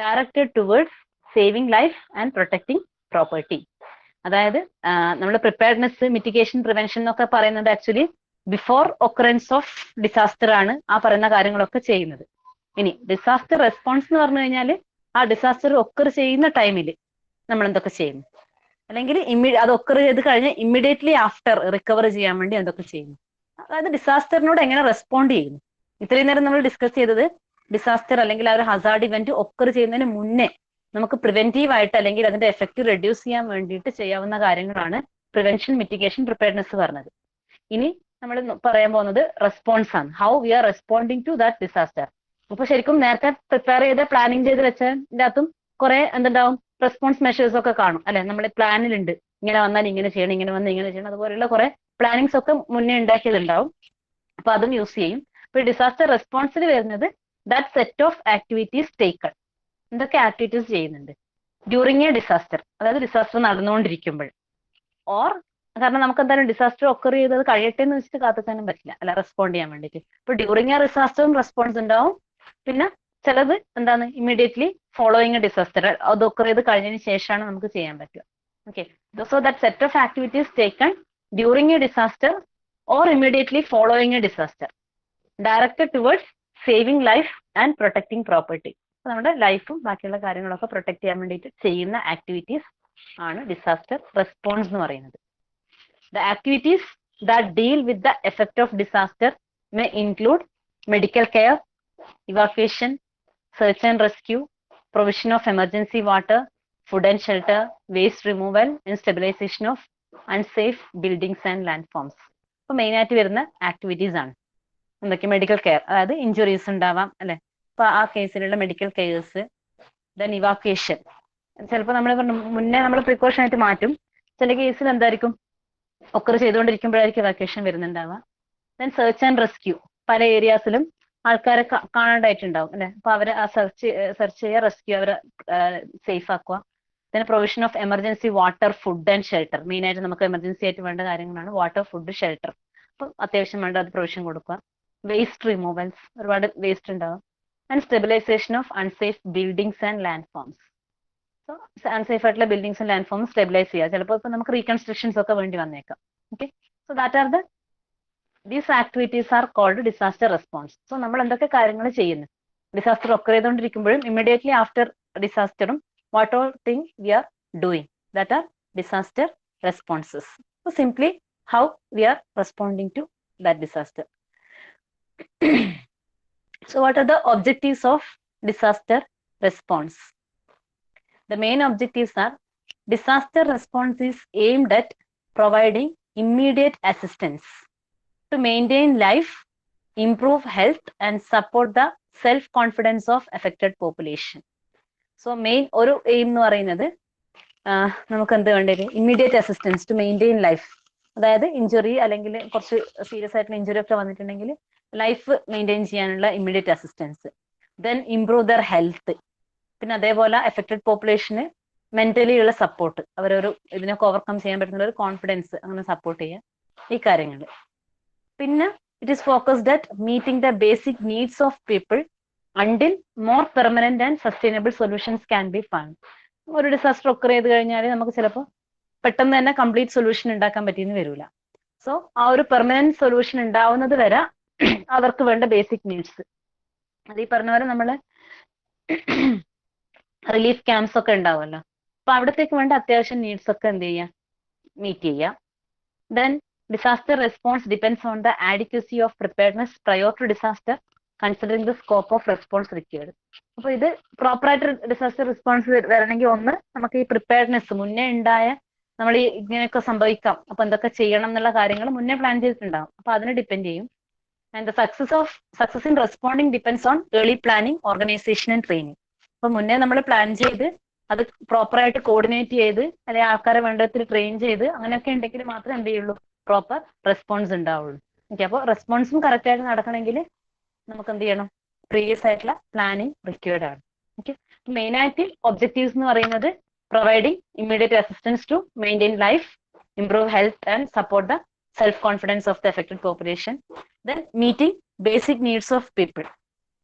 directed towards saving life and protecting property. അതായത് നമ്മൾ പ്രിപ്പയർനെസ്, മിറ്റിഗേഷൻ, പ്രിവെൻഷൻ എന്നൊക്കെ പറയുന്നത് actually before occurrence of disaster ആണ് ആ പറയുന്ന കാര്യങ്ങളൊക്കെ ചെയ്യുന്നത്. ഇനി ഡിസാസ്റ്റർ റെസ്പോൺസ് എന്ന് പറഞ്ഞു കഴിഞ്ഞാൽ ആ ഡിസാസ്റ്റർ ഒക്കർ ചെയ്യുന്ന ടൈമിൽ നമ്മൾ എന്തൊക്കെ ചെയ്യുന്നു, അല്ലെങ്കിൽ അത് ഒക്കർ ചെയ്ത് കഴിഞ്ഞ് ഇമ്മീഡിയറ്റ്ലി ആഫ്റ്റർ റിക്കവർ ചെയ്യാൻ വേണ്ടി എന്തൊക്കെ ചെയ്യുന്നു, അതായത് ഡിസാസ്റ്ററിനോട് എങ്ങനെ റെസ്പോണ്ട് ചെയ്യുന്നു. ഇത്രയും നേരം നമ്മൾ ഡിസ്കസ് ചെയ്തത് ഡിസാസ്റ്റർ അല്ലെങ്കിൽ ആ ഒരു ഹസാർഡ് ഇവന്റ് ഒക്കർ ചെയ്യുന്നതിന് മുന്നേ നമുക്ക് പ്രിവെന്റീവ് ആയിട്ട് അല്ലെങ്കിൽ അതിന്റെ എഫക്റ്റ് റെഡ്യൂസ് ചെയ്യാൻ വേണ്ടിയിട്ട് ചെയ്യാവുന്ന കാര്യങ്ങളാണ് പ്രിവെൻഷൻ, മിറ്റിഗേഷൻ, പ്രിപ്പയർനെസ് പറഞ്ഞത്. ഇനി നമ്മൾ പറയാൻ പോകുന്നത് റെസ്പോൺസ് ആണ്, how we are responding to that disaster. അപ്പൊ ശരിക്കും നേരത്തെ പ്രിപ്പയർ ചെയ്ത് പ്ലാനിങ് ചെയ്ത് വെച്ചതിൻ്റെ അകത്തും കുറെ എന്തുണ്ടാവും, റെസ്പോൺസ് മെഷേഴ്സ് ഒക്കെ കാണും അല്ലെ. നമ്മൾ പ്ലാനിലുണ്ട് ഇങ്ങനെ വന്നാൽ ഇങ്ങനെ ചെയ്യണം, ഇങ്ങനെ വന്നാൽ ഇങ്ങനെ ചെയ്യണം, അതുപോലെയുള്ള കുറെ പ്ലാനിങ്സ് ഒക്കെ മുന്നേ ഉണ്ടാക്കിയതുണ്ടാവും. അപ്പൊ അതും യൂസ് ചെയ്യും. ഇപ്പൊ ഡിസാസ്റ്റർ റെസ്പോൺസിൽ വരുന്നത് that set of activities taken, എന്തൊക്കെ ആക്ടിവിറ്റീസ് ചെയ്യുന്നുണ്ട് ഡ്യൂറിങ് എ ഡിസാസ്റ്റർ, അതായത് ഡിസാസ്റ്റർ നടന്നുകൊണ്ടിരിക്കുമ്പോൾ, ഓർ കാരണം നമുക്ക് എന്തായാലും ഡിസാസ്റ്റർ ഒക്കർ ചെയ്തത് കഴിയട്ടെ എന്ന് വെച്ചിട്ട് കാത്തിക്കാനും പറ്റില്ല അല്ല, റെസ്പോണ്ട് ചെയ്യാൻ വേണ്ടിയിട്ട്. ഇപ്പൊ ഡ്യൂറിങ് ആ ഡിസാസ്റ്ററും റെസ്പോൺസ് ഉണ്ടാവും, പിന്നെ ചിലത് എന്താണ് ഇമ്മീഡിയറ്റ്ലി ഫോളോയിങ് എ ഡിസാസ്റ്റർ, അത് ഒക്കർ ചെയ്ത് കഴിഞ്ഞതിന് ശേഷമാണ് നമുക്ക് ചെയ്യാൻ പറ്റുക. Okay, so that set of activities taken during a disaster or immediately following a disaster directed towards saving life and protecting property. നമ്മുടെ ലൈഫും ബാക്കിയുള്ള കാര്യങ്ങളൊക്കെ പ്രൊട്ടക്ട് ചെയ്യാൻ വേണ്ടിയിട്ട് ചെയ്യുന്ന ആക്ടിവിറ്റീസ് ആണ് ഡിസാസ്റ്റർ റെസ്പോൺസ് എന്ന് പറയുന്നത്. The activities that deal with the effect of disaster may include medical care, evacuation, search and rescue, provision of emergency water, food and shelter, waste removal, and stabilization of unsafe buildings and landforms. അപ്പോൾ മെയിൻ ആയിട്ട് വരുന്ന ആക്ടിവിറ്റീസ് ആണ് എന്തൊക്കെ? മെഡിക്കൽ കെയർ, അതായത് ഇഞ്ചുറീസ് ഉണ്ടാവാം അല്ലെ, അപ്പൊ ആ കേസിലുള്ള മെഡിക്കൽ കെയേഴ്സ്, ദെൻ ഇവാക്വേഷൻ. ചിലപ്പോൾ നമ്മൾ മുന്നേ നമ്മൾ പ്രിക്കോഷൻ ആയിട്ട് മാറ്റും, ചില കേസിൽ എന്തായിരിക്കും ഒക്കർ ചെയ്തുകൊണ്ടിരിക്കുമ്പോഴായിരിക്കും ഇവാക്വേഷൻ വരുന്നുണ്ടാവുക. ദെൻ സെർച്ച് ആൻഡ് റെസ്ക്യൂ, പല ഏരിയാസിലും ആൾക്കാരെ കാണാണ്ടായിട്ടുണ്ടാവും അല്ലെ, അപ്പൊ അവരെ ആ സെർച്ച് ചെയ്യുക, റെസ്ക്യൂ, അവരെ സേഫ് ആക്കുക. Then provision of emergency water, food and shelter. Main ആയിട്ട് നമുക്ക് എമർജൻസി ആയിട്ട് വേണ്ട കാര്യങ്ങളാണ് വാട്ടർ, ഫുഡ്, ഷെൽട്ടർ. അപ്പം അത്യാവശ്യം വേണ്ട അത് പ്രൊവിഷൻ കൊടുക്കുക. വേസ്റ്റ് റിമൂവൽസ്, ഒരുപാട് വേസ്റ്റ് ഉണ്ടാവും. And stabilization of unsafe buildings and land forms. So unsafe ആയിട്ടുള്ള buildings and land forms stabilize ചെയ്യുക. ചിലപ്പോൾ ഇപ്പൊ നമുക്ക് റീകൺസ്ട്രക്ഷൻസ് ഒക്കെ വേണ്ടി വന്നേക്കാം. Okay, so that are these activities are called disaster response. So നമ്മൾ എന്തൊക്കെ കാര്യങ്ങൾ ചെയ്യുന്നു ഡിസാസ്റ്റർ ഒക്കർ ചെയ്തുകൊണ്ടിരിക്കുമ്പോഴും ഇമ്മീഡിയറ്റ്ലി ആഫ്റ്റർ ഡിസാസ്റ്ററും what all thing we are doing, that are disaster responses. So simply how we are responding to that disaster. So what are the objectives of disaster response? The main objectives are: disaster response is aimed at providing immediate assistance to maintain life, improve health and support the self confidence of affected population. So main ഒരു aim എന്ന് പറയുന്നത് നമുക്ക് എന്ത് വേണ്ടത്, immediate assistance to maintain life. അതായത് ഇഞ്ചുറി അല്ലെങ്കിൽ കുറച്ച് സീരിയസ് ആയിട്ടുള്ള ഇഞ്ചുറി ഒക്കെ വന്നിട്ടുണ്ടെങ്കിൽ ലൈഫ് മെയിൻറ്റെയിൻ ചെയ്യാനുള്ള immediate assistance. Then improve their health. പിന്നെ അതേപോലെ എഫക്റ്റഡ് പോപ്പുലേഷന് മെന്റലി ഉള്ള സപ്പോർട്ട്, അവരൊരു ഇതിനൊക്കെ ഓവർകം ചെയ്യാൻ പറ്റുന്ന ഒരു കോൺഫിഡൻസ് അങ്ങനെ സപ്പോർട്ട് ചെയ്യുക, ഈ കാര്യങ്ങൾ. പിന്നെ it is focused at meeting the basic needs of people until more permanent and sustainable solutions can be found. ഒരു ഡിസാസ്റ്റർ ഒക്കർ ചെയ്ത് കഴിഞ്ഞാൽ നമുക്ക് ചിലപ്പോൾ പെട്ടെന്ന് തന്നെ കംപ്ലീറ്റ് സൊല്യൂഷൻ ഉണ്ടാക്കാൻ പറ്റിയെന്ന് വരില്ല. സോ ആ ഒരു പെർമനന്റ് സൊല്യൂഷൻ ഉണ്ടാവുന്നത് വരെ അവർക്ക് വേണ്ട ബേസിക് നീഡ്സ്, അത് ഈ പറഞ്ഞ പോലെ നമ്മള് റിലീഫ് ക്യാമ്പ്സ് ഒക്കെ ഉണ്ടാവുമല്ലോ, അപ്പൊ അവിടത്തേക്ക് വേണ്ട അത്യാവശ്യം നീഡ്സ് ഒക്കെ എന്ത് ചെയ്യാം, മീറ്റ് ചെയ്യാം. Then disaster response depends on the adequacy of preparedness prior to disaster considering the scope of response required. അപ്പൊ ഇത് പ്രോപ്പറായിട്ട് ഡിസാസ്റ്റർ റെസ്പോൺസ് വരണമെങ്കിൽ ഒന്ന് നമുക്ക് ഈ പ്രിപ്പയർഡ്നെസ്, മുന്നേ ഉണ്ടായ നമ്മൾ ഈ ഇങ്ങനെയൊക്കെ സംഭവിക്കാം, അപ്പൊ എന്തൊക്കെ ചെയ്യണം എന്നുള്ള കാര്യങ്ങൾ മുന്നേ പ്ലാൻ ചെയ്തിട്ടുണ്ടാവും, അപ്പൊ അതിനെ ഡിപ്പെൻഡ് ചെയ്യും. And the success in responding depends on early planning, organisation and training. അപ്പൊ മുന്നേ നമ്മൾ പ്ലാൻ ചെയ്ത് അത് പ്രോപ്പറായിട്ട് കോർഡിനേറ്റ് ചെയ്ത് അല്ലെങ്കിൽ ആൾക്കാരെ വേണ്ടത്തിൽ ട്രെയിൻ ചെയ്ത് അങ്ങനെയൊക്കെ ഉണ്ടെങ്കിൽ മാത്രമേ എന്ത് ചെയ്യുള്ളൂ, പ്രോപ്പർ റെസ്പോൺസ് ഉണ്ടാവുള്ളൂ. ഓക്കെ, അപ്പോൾ റെസ്പോൺസും കറക്റ്റ് ആയിട്ട് നടക്കണമെങ്കിൽ നമുക്ക് എന്ത് ചെയ്യണം, പ്രീവിയസ് ആയിട്ടുള്ള പ്ലാനിങ് റിക്വയർഡ് ആണ്. ഓക്കെ, മെയിൻ ആയിട്ട് ഒബ്ജക്റ്റീവ്സ് എന്ന് പറയുന്നത് providing immediate assistance to maintain life, improve health and support the self-confidence of the affected population. Then meeting basic needs of people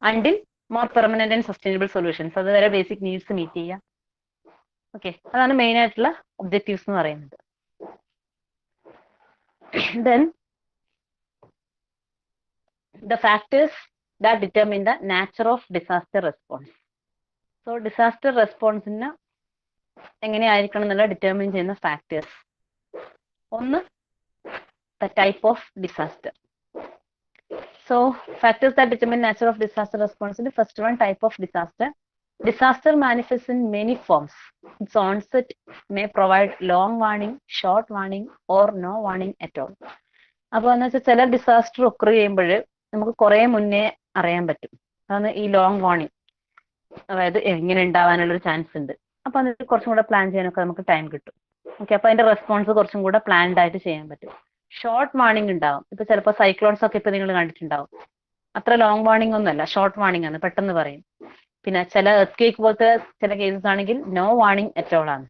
until more permanent and sustainable solutions. അതുവരെ basic needs meet ചെയ്യാം. ഓക്കെ, അതാണ് മെയിൻ ആയിട്ടുള്ള ഒബ്ജക്റ്റീവ്സ് എന്ന് പറയുന്നത്. Then the factors that determine the nature of disaster response. So disaster response എങ്ങനെയായിരിക്കണം എന്നുള്ള ഡിറ്റർമിൻ ചെയ്യുന്ന ഫാക്ടേഴ്സ്. ഒന്ന്, the type of disaster. So factors that determine nature of disaster റെസ്പോൺസിന്റെ first one, type of disaster. Disaster manifests in many forms. Its onset may provide long warning, short warning or no warning at all. അപ്പോൾ എന്ന് വെച്ചാൽ ചില ഡിസാസ്റ്റർ ഒക്കർ ചെയ്യുമ്പോൾ നമുക്ക് കുറെ മുന്നേ അറിയാൻ പറ്റും. അതാണ് ഈ ലോങ് വാർണിംഗ്, അതായത് എങ്ങനെ ഉണ്ടാവാനുള്ളൊരു ചാൻസ് ഉണ്ട്. അപ്പൊ അതിന് കുറച്ചും കൂടെ പ്ലാൻ ചെയ്യാനൊക്കെ നമുക്ക് ടൈം കിട്ടും. ഓക്കെ, അപ്പൊ അതിന്റെ റെസ്പോൺസ് കുറച്ചും കൂടെ പ്ലാൻഡ് ആയിട്ട് ചെയ്യാൻ പറ്റും. ഷോർട്ട് വാർണിംഗ് ഉണ്ടാവും. ഇപ്പൊ ചിലപ്പോൾ സൈക്ലോൺസ് ഒക്കെ ഇപ്പൊ നിങ്ങൾ കണ്ടിട്ടുണ്ടാവും, അത്ര ലോങ് വാർണിംഗ് ഒന്നുമല്ല, ഷോർട്ട് വാർണിംഗ് ആണ്, പെട്ടെന്ന് പറയും. പിന്നെ ചില എർത്ത് പോലത്തെ ചില കേസസ് ആണെങ്കിൽ നോ വാർണിംഗ് അറ്റ് ഓൾ ആണ്,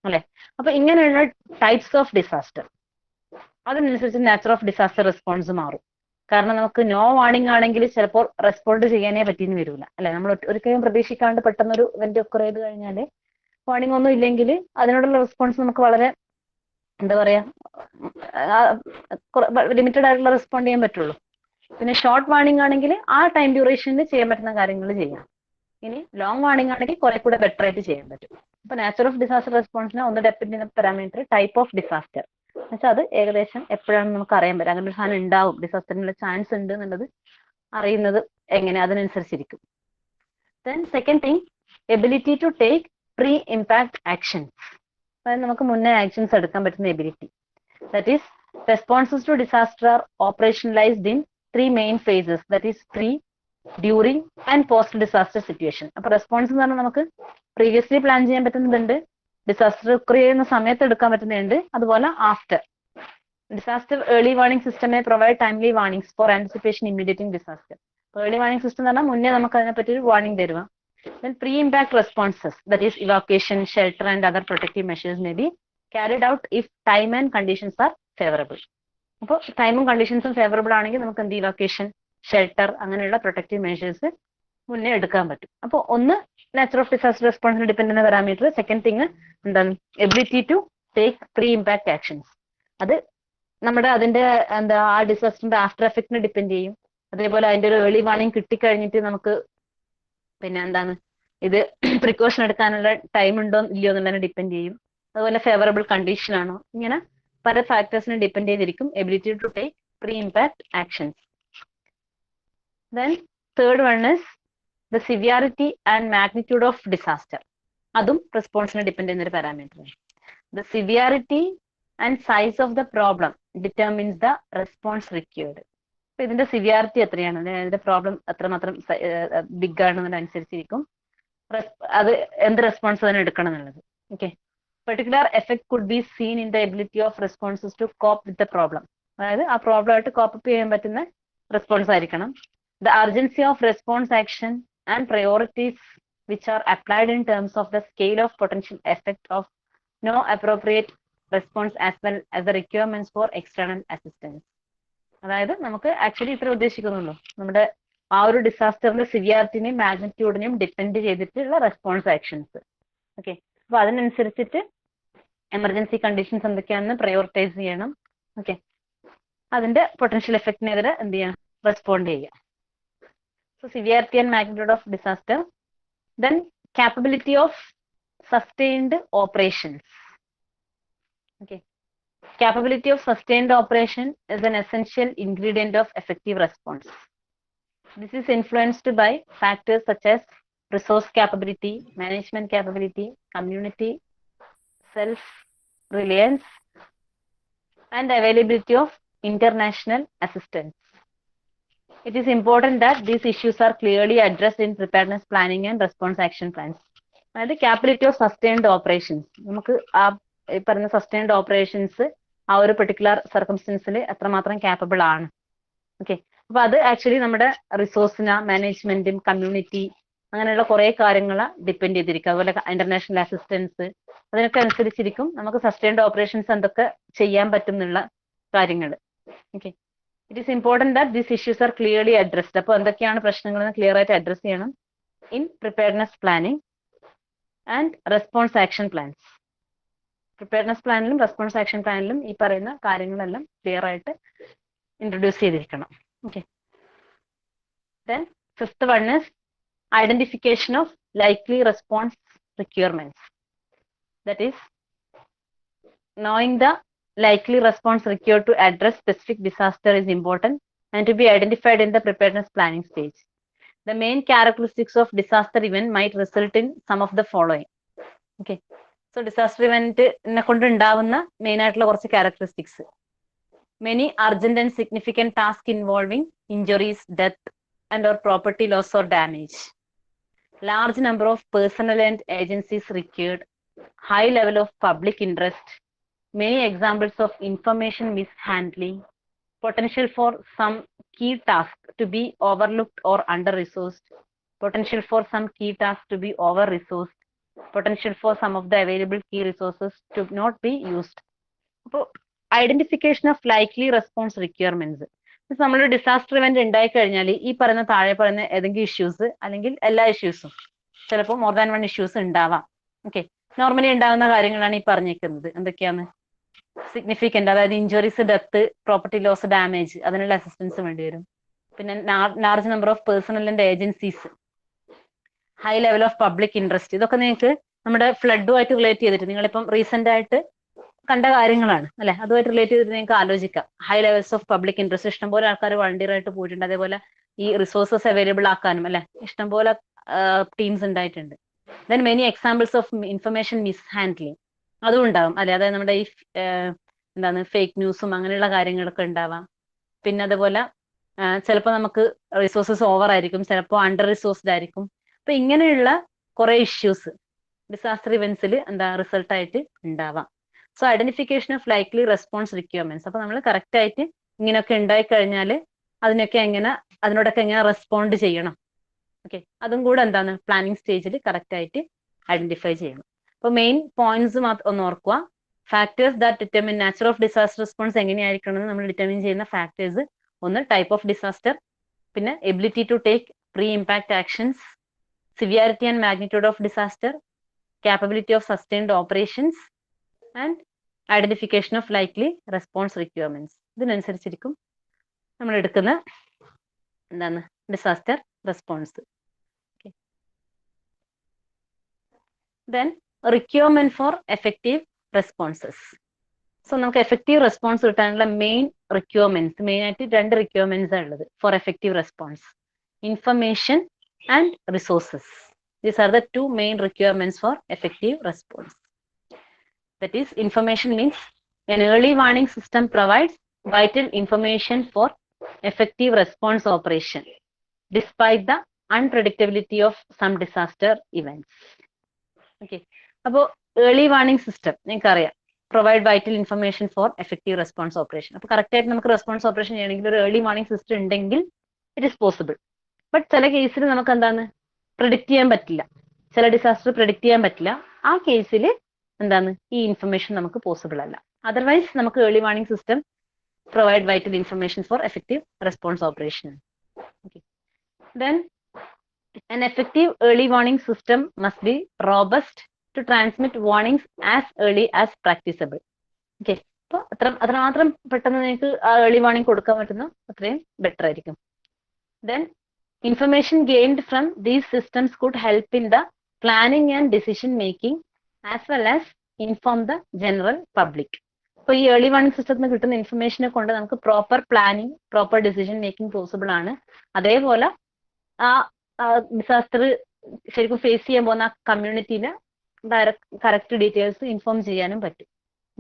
അല്ലെ. അപ്പൊ ഇങ്ങനെയുള്ള ടൈപ്സ് ഓഫ് ഡിസാസ്റ്റർ, അതിനനുസരിച്ച് നാച്ചർ ഓഫ് ഡിസാസ്റ്റർ റെസ്പോൺസ് മാറും. കാരണം നമുക്ക് നോ വാർണിംഗ് ആണെങ്കിൽ ചിലപ്പോൾ റെസ്പോണ്ട് ചെയ്യാനേ പറ്റിയെന്ന് വരില്ല, അല്ലെ. നമ്മൾ ഒരിക്കലും പ്രതീക്ഷിക്കാണ്ട് പെട്ടെന്നൊരു ഇവന്റ് ഒക്കർ ചെയ്ത് കഴിഞ്ഞാൽ വാർണിംഗ് ഒന്നും ഇല്ലെങ്കിൽ അതിനോടുള്ള റെസ്പോൺസ് നമുക്ക് വളരെ എന്താ പറയാ, ലിമിറ്റഡ് ആയിട്ടുള്ള റെസ്പോണ്ട് ചെയ്യാൻ പറ്റുള്ളൂ. പിന്നെ ഷോർട്ട് വാർണിംഗ് ആണെങ്കിൽ ആ ടൈം ഡ്യൂറേഷനിൽ ചെയ്യാൻ പറ്റുന്ന കാര്യങ്ങൾ ചെയ്യാം. ഇനി ലോങ് വാർണിംഗ് ആണെങ്കിൽ കുറെ കൂടെ ബെറ്റർ ആയിട്ട് ചെയ്യാൻ പറ്റും. അപ്പൊ നാച്ചർ ഓഫ് ഡിസാസ്റ്റർ റെസ്പോൺസിനെ ഒന്ന് ഡിപ്പെൻഡ് ചെയ്യുന്ന പാരാമീറ്റർ ടൈപ്പ് ഓഫ് ഡിസാസ്റ്റർ എന്ന് വെച്ചാൽ അത് ഏകദേശം എപ്പോഴാണ് നമുക്ക് അറിയാൻ പറ്റും, അങ്ങനെ ഒരു സാധനം ഉണ്ടാവും, ഡിസാസ്റ്ററിനുള്ള ചാൻസ് ഉണ്ട് എന്നുള്ളത് അറിയുന്നത് എങ്ങനെ, അതിനനുസരിച്ചിരിക്കും. Then second thing, ability to take pre impact actions. അതായത് നമുക്ക് മുന്നേ ആക്ഷൻസ് എടുക്കാൻ പറ്റുന്ന ability. That is responses to disaster are operationalized in 3 main phases, that is pre, during and post disaster situation. അപ്പൊ റെസ്പോൺസ് എന്ന് പറഞ്ഞാൽ നമുക്ക് പ്രീവിയസ്ലി പ്ലാൻ ചെയ്യാൻ പറ്റുന്നതുണ്ട്, ഡിസാസ്റ്റർ ഒക്കർ ചെയ്യുന്ന സമയത്ത് എടുക്കാൻ പറ്റുന്നുണ്ട്, അതുപോലെ after. Disaster early warning system may provide timely warnings for anticipation immediate disaster. Early warning system എന്ന് പറഞ്ഞാൽ മുന്നേ നമുക്ക് അതിനെപ്പറ്റി ഒരു വാർണിംഗ് തരുക. Then pre-impact responses, that is evacuation, shelter and other protective measures may be carried out if time and conditions are favorable. അപ്പോൾ ടൈമും കണ്ടീഷൻസും ഫേവറബിൾ ആണെങ്കിൽ നമുക്ക് എന്ത് ഇവാക്വേഷൻ, ഷെൽട്ടർ അങ്ങനെയുള്ള പ്രൊട്ടക്റ്റീവ് മെഷേഴ്സ് മുന്നേ എടുക്കാൻ പറ്റും. അപ്പോൾ ഒന്ന് നേച്ചർ ഓഫ് ഡിസാസ്റ്റർ റെസ്പോൺസിന് ഡിപെൻഡ് ചെയ്യുന്ന പാരാമീറ്റർ. സെക്കൻഡ് തിങ് എന്താണ്, ability to take pre impact actions. അത് നമ്മുടെ അതിന്റെ ആ ഡിസാസ്റ്ററിന്റെ ആഫ്റ്റർ എഫക്റ്റിനെ ഡിപെൻഡ് ചെയ്യും. അതേപോലെ അതിന്റെ ഒരു ഏർലി വാർണിംഗ് കിട്ടിക്കഴിഞ്ഞിട്ട് നമുക്ക് പിന്നെ എന്താണ് ഇത് പ്രിക്കോഷൻ എടുക്കാനുള്ള ടൈം ഉണ്ടോ ഇല്ലയോ എന്നുള്ളതിനെ ഡിപെൻഡ് ചെയ്യും. അതുപോലെ ഫേവറബിൾ കണ്ടീഷൻ ആണോ, ഇങ്ങനെ പല ഫാക്ടേഴ്സിനെ ഡിപെൻഡ് ചെയ്തിരിക്കും ability to take pre impact actions. Then third one is the severity and magnitude of disaster. അതും റെസ്പോൺസിനെ ഡിപെൻഡ് ചെയ്യുന്ന ഒരു പാരാമീറ്റർ ആണ്. The severity and size of the problem determines the response required. അപ്പൊ ഇതിന്റെ സിവിയാരിറ്റി എത്രയാണ്, ഇതിന്റെ പ്രോബ്ലം എത്രമാത്രം ബിഗ് ആണെന്നതിനനുസരിച്ചിരിക്കും അത് എന്ത് റെസ്പോൺസ് തന്നെ എടുക്കണം എന്നുള്ളത്. Okay, particular effect could be seen in the ability of responses to cope with the problem. അതായത് ആ പ്രോബ്ലം ആയിട്ട് കോപ്പ് ചെയ്യാൻ പറ്റുന്ന റെസ്പോൺസ് ആയിരിക്കണം. The urgency of response action and priorities which are applied in terms of the scale of potential effect of no appropriate response as well as the requirements for external assistance. അതായത് നമുക്ക് ആക്ച്വലി ഇത്ര ഉദ്ദേശിക്കുന്നുള്ളൂ, നമ്മുടെ ആ ഒരു ഡിസാസ്റ്ററിന്റെ സിവിയാരിറ്റിനെയും മാഗ്നിറ്റ്യൂഡിനെയും ഡിപ്പെൻഡ് ചെയ്തിട്ടുള്ള റെസ്പോൺസ് ആക്ഷൻസ്. ഓക്കെ, അപ്പൊ അതിനനുസരിച്ചിട്ട് എമർജൻസി കണ്ടീഷൻസ് എന്തൊക്കെയാണെന്ന് പ്രയോറിറ്റൈസ് ചെയ്യണം. ഓക്കെ, അതിന്റെ പൊട്ടൻഷ്യൽ എഫക്റ്റിനെതിരെ എന്ത് ചെയ്യണം, റെസ്പോണ്ട് ചെയ്യുക. So severity and magnitude of disaster. Then capability of sustained operations. Okay, capability of sustained operation is an essential ingredient of effective response. This is influenced by factors such as resource capability, management capability, community self-reliance, and availability of international assistance. It is important that these issues are clearly addressed in preparedness planning and response action plans. അതായത് capability of sustained operations, നമുക്ക് ആ പറഞ്ഞ സസ്റ്റൈൻഡ് ഓപ്പറേഷൻസ് ആ ഒരു പെർട്ടിക്കുലർ സർക്കംസ്റ്റൻസിൽ എത്രമാത്രം ക്യാപ്പബിൾ ആണ്. ഓക്കെ, അപ്പൊ അത് ആക്ച്വലി നമ്മുടെ റിസോഴ്സിന, മാനേജ്മെന്റും കമ്മ്യൂണിറ്റി അങ്ങനെയുള്ള കുറെ കാര്യങ്ങൾ ഡിപ്പെൻഡ് ചെയ്തിരിക്കും. അതുപോലെ ഇന്റർനാഷണൽ അസിസ്റ്റൻസ്, അതിനൊക്കെ അനുസരിച്ചിരിക്കും നമുക്ക് സസ്റ്റൈൻഡ് ഓപ്പറേഷൻസ് എന്തൊക്കെ ചെയ്യാൻ പറ്റും എന്നുള്ള കാര്യങ്ങൾ. Okay, it is important that these issues are clearly addressed. അപ്പോൾ എന്തൊക്കെയാണ് പ്രശ്നങ്ങളെന്ന് ക്ലിയർ ആയിട്ട് അഡ്രസ് ചെയ്യണം in preparedness planning and response action plans. Preparedness പ്ലാനിലും റെസ്പോൺസ് ആക്ഷൻ പ്ലാനിലും ഈ പറയുന്ന കാര്യങ്ങളെല്ലാം ക്ലിയർ ആയിട്ട് ഇൻട്രൊഡ്യൂസ് ചെയ്തിരിക്കണം. Okay, then fifth one is identification of likely response requirements. That is, knowing the likely response required to address specific disaster is important and to be identified in the preparedness planning stage. The main characteristics of disaster event might result in some of the following. Okay, so disaster event ne kondu undavunna main aayittulla korchu characteristics: many urgent and significant tasks involving injuries, death and or property loss or damage, large number of personnel and agencies required, high level of public interest, many examples of information mishandling, potential for some key task to be overlooked or under-resourced, potential for some key task to be over-resourced, potential for some of the available key resources to not be used. So, identification of likely response requirements. നമ്മൾ ഡിസാസ്റ്റർ ഇവന്റ് ഉണ്ടായി കഴിഞ്ഞാൽ ഈ പറയുന്ന താഴെ പറയുന്ന ഏതെങ്കിലും ഇഷ്യൂസ് അല്ലെങ്കിൽ എല്ലാ ഇഷ്യൂസും, ചിലപ്പോൾ മോർ ദാൻ വൺ ഇഷ്യൂസ് ഉണ്ടാവാം. ഓക്കെ, നോർമലി ഉണ്ടാകുന്ന കാര്യങ്ങളാണ് ഈ പറഞ്ഞിരിക്കുന്നത്. എന്തൊക്കെയാണ്? സിഗ്നിഫിക്കന്റ്, അതായത് injuries, death, property loss, damage, അതിനുള്ള അസിസ്റ്റൻസ് വേണ്ടി വരും. പിന്നെ large number of personnel and agencies, high level of public interest. ഇതൊക്കെ നിങ്ങൾക്ക് നമ്മുടെ ഫ്ലഡുമായിട്ട് റിലേറ്റ് ചെയ്തിട്ട് നിങ്ങളിപ്പം റീസെന്റ് ആയിട്ട് കണ്ട കാര്യങ്ങളാണ് അല്ലെ, അതുമായിട്ട് റിലേറ്റ് ചെയ്തിട്ട് നിങ്ങൾക്ക് ആലോചിക്കാം. High levels of public interest, ഇഷ്ടംപോലെ ആൾക്കാർ വളണ്ടിയർ ആയിട്ട് പോയിട്ടുണ്ട്. അതേപോലെ ഈ റിസോഴ്സസ് അവൈലബിൾ ആക്കാനും അല്ലെ ഇഷ്ടംപോലെ ടീംസ് ഉണ്ടായിട്ടുണ്ട്. Then many examples of information mishandling, അതും ഉണ്ടാവും അല്ലെ. അതായത് നമ്മുടെ ഈ എന്താണ് ഫേക്ക് ന്യൂസും അങ്ങനെയുള്ള കാര്യങ്ങളൊക്കെ ഉണ്ടാവാം. പിന്നെ അതുപോലെ ചിലപ്പോൾ നമുക്ക് റിസോഴ്സസ് ഓവർ ആയിരിക്കും, ചിലപ്പോൾ അണ്ടർ റിസോഴ്സ്ഡ് ആയിരിക്കും. അപ്പൊ ഇങ്ങനെയുള്ള കുറെ ഇഷ്യൂസ് ഡിസാസ്റ്റർ ഇവന്റ്സിൽ എന്താ റിസൾട്ട് ആയിട്ട് ഉണ്ടാവാം. So identification of likely response requirements. അപ്പൊ നമ്മൾ കറക്റ്റ് ആയിട്ട് ഇങ്ങനെയൊക്കെ ഉണ്ടായി കഴിഞ്ഞാൽ അതിനോടൊക്കെ എങ്ങനെ റെസ്പോണ്ട് ചെയ്യണം, ഓക്കെ, അതും കൂടെ എന്താണ് പ്ലാനിങ് സ്റ്റേജിൽ കറക്റ്റ് ആയിട്ട് ഐഡന്റിഫൈ ചെയ്യണം. അപ്പൊ മെയിൻ പോയിന്റ്സ് ഒന്ന് ഓർക്കുക. Factors that determine nature of disaster response എങ്ങനെയായിരിക്കണം എന്ന് നമ്മൾ ഡിറ്റർമിൻ ചെയ്യുന്ന ഫാക്ടേഴ്സ്: ഒന്ന് ടൈപ്പ് ഓഫ് ഡിസാസ്റ്റർ, പിന്നെ ability to take pre impact actions, severity and magnitude of disaster, capability of sustained operations, and identification of likely response requirements. ഇതിനനുസരിച്ചിരിക്കും നമ്മൾ എടുക്കുന്ന എന്താണ് disaster response. Then requirement for effective responses. So നമുക്ക് എഫക്റ്റീവ് റെസ്പോൺസ് കിട്ടാനുള്ള മെയിൻ റിക്വയർമെന്റ്സ്, മെയിൻ ആയിട്ട് 2 റിക്വയർമെന്റ്സ് ആണ് ഉള്ളത് for effective response: information and resources. These are the 2 main requirements for effective response. That is, information means an early warning system provides vital information for effective response operation despite the unpredictability of some disaster events. Okay. അപ്പോൾ ഏർലി വാർണിംഗ് സിസ്റ്റം നിങ്ങൾക്കറിയാം, provide vital information for effective response operation. അപ്പോൾ കറക്റ്റ് ആയിട്ട് നമുക്ക് റെസ്പോൺസ് ഓപ്പറേഷൻ ചെയ്യണമെങ്കിൽ ഒരു ഏർലി വാർണിംഗ് സിസ്റ്റം ഉണ്ടെങ്കിൽ ഇറ്റ് ഇസ് പോസിബിൾ. ബട്ട് ചില കേസിൽ നമുക്ക് എന്താണ് പ്രെഡിക്റ്റ് ചെയ്യാൻ പറ്റില്ല, ചില ഡിസാസ്റ്റർ പ്രെഡിക്റ്റ് ചെയ്യാൻ പറ്റില്ല. ആ കേസിൽ എന്താണ് ഈ ഇൻഫർമേഷൻ നമുക്ക് പോസിബിൾ അല്ല. അതർവൈസ് നമുക്ക് early warning system provide vital information for effective response operation. Then an effective early warning system must be robust to transmit warnings as early as practicable. Okay. അപ്പോൾ അത്രമാത്രം പെട്ടെന്ന് നിങ്ങൾക്ക് ആ ഏർലി വാർണിംഗ് കൊടുക്കാൻ പറ്റുന്ന അത്രയും ബെറ്റർ ആയിരിക്കും. Then information gained from these systems could help in the planning and decision making as well as inform the general public. അപ്പോൾ ഈ ഏർലി വാർണിംഗ് സിസ്റ്റത്തിൽ നിന്ന് കിട്ടുന്ന ഇൻഫർമേഷനെ കൊണ്ട് നമുക്ക് proper planning, proper decision making possible ആണ്. അതേപോലെ ആ ഡിസാസ്റ്റർ ശരിക്കും ഫേസ് ചെയ്യാൻ പോകുന്ന ആ കമ്മ്യൂണിറ്റീനെ കറക്റ്റ് ഡീറ്റെയിൽസ് ഇൻഫോം ചെയ്യാനും പറ്റും.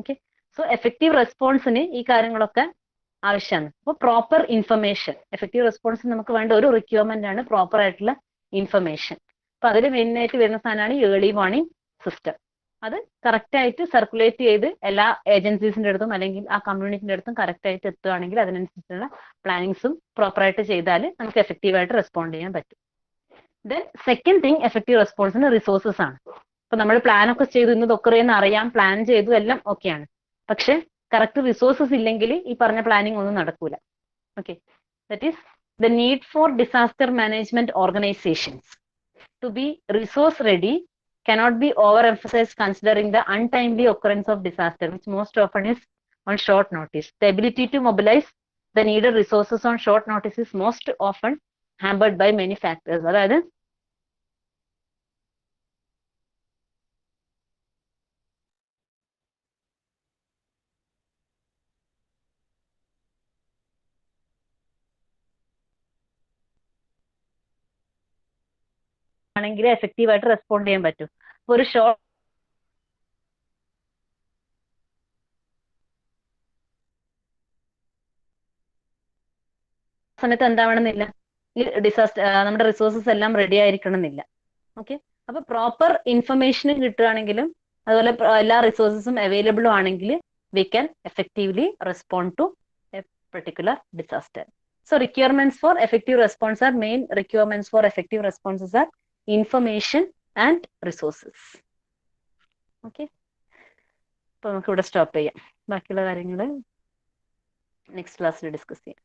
ഓക്കെ. സോ എഫക്റ്റീവ് റെസ്പോൺസിന് ഈ കാര്യങ്ങളൊക്കെ ആവശ്യമാണ്. അപ്പോൾ പ്രോപ്പർ ഇൻഫർമേഷൻ, എഫക്റ്റീവ് റെസ്പോൺസിന് നമുക്ക് വേണ്ട ഒരു റിക്വയർമെന്റ് ആണ് പ്രോപ്പർ ആയിട്ടുള്ള ഇൻഫർമേഷൻ. അപ്പൊ അതിൽ മെയിൻ ആയിട്ട് വരുന്ന സാധനമാണ് ഏർലി വാർണിംഗ് സിസ്റ്റം. അത് കറക്റ്റ് ആയിട്ട് സർക്കുലേറ്റ് ചെയ്ത് എല്ലാ ഏജൻസീസിന്റെ അടുത്തും അല്ലെങ്കിൽ ആ കമ്മ്യൂണിറ്റിന്റെ അടുത്തും കറക്റ്റ് ആയിട്ട് എത്തുകയാണെങ്കിൽ അതിനനുസരിച്ചുള്ള പ്ലാനിങ്സും പ്രോപ്പറായിട്ട് ചെയ്താൽ നമുക്ക് എഫക്റ്റീവായിട്ട് റെസ്പോണ്ട് ചെയ്യാൻ പറ്റും. ദെൻ സെക്കൻഡ് തിങ് എഫക്റ്റീവ് റെസ്പോൺസിന് റിസോഴ്സസ് ആണ്. ഇപ്പൊ നമ്മൾ പ്ലാൻ ഒക്കെ ചെയ്തു, ഇന്ന് ഇതൊക്കെ അറിയാം, പ്ലാൻ ചെയ്തു, എല്ലാം ഓക്കെയാണ്. പക്ഷെ കറക്റ്റ് റിസോഴ്സസ് ഇല്ലെങ്കിൽ ഈ പറഞ്ഞ പ്ലാനിങ് ഒന്നും നടക്കൂല. Okay. That is the need for disaster management organizations to be resource ready cannot be overemphasized considering the untimely occurrence of disaster, which most often is on short notice. The ability to mobilize the needed resources on short notice is most often hampered by many factors. അതായത് ആണെങ്കിൽ എഫക്റ്റീവായിട്ട് റെസ്പോണ്ട് ചെയ്യാൻ പറ്റും. അപ്പോൾ ഒരു ഷോർട്ട് സമയത്ത് എന്താവണമെന്നില്ല, ഈ ഡിസാസ്റ്റർ നമ്മുടെ റിസോഴ്സസ് എല്ലാം റെഡി ആയിരിക്കണം എന്നില്ല. ഓക്കെ. അപ്പൊ പ്രോപ്പർ ഇൻഫർമേഷൻ കിട്ടുകയാണെങ്കിലും അതുപോലെ എല്ലാ റിസോഴ്സസും അവൈലബിളും ആണെങ്കിൽ we can effectively respond to a particular disaster. So requirements for effective response are main requirements for effective responses are information and resources. Okay. അപ്പോൾ നമുക്ക് ഇവിടെ സ്റ്റോപ്പ് ചെയ്യാം. ബാക്കിയുള്ള കാര്യങ്ങൾ നെക്സ്റ്റ് ക്ലാസ്സിൽ ഡിസ്കസ് ചെയ്യാം.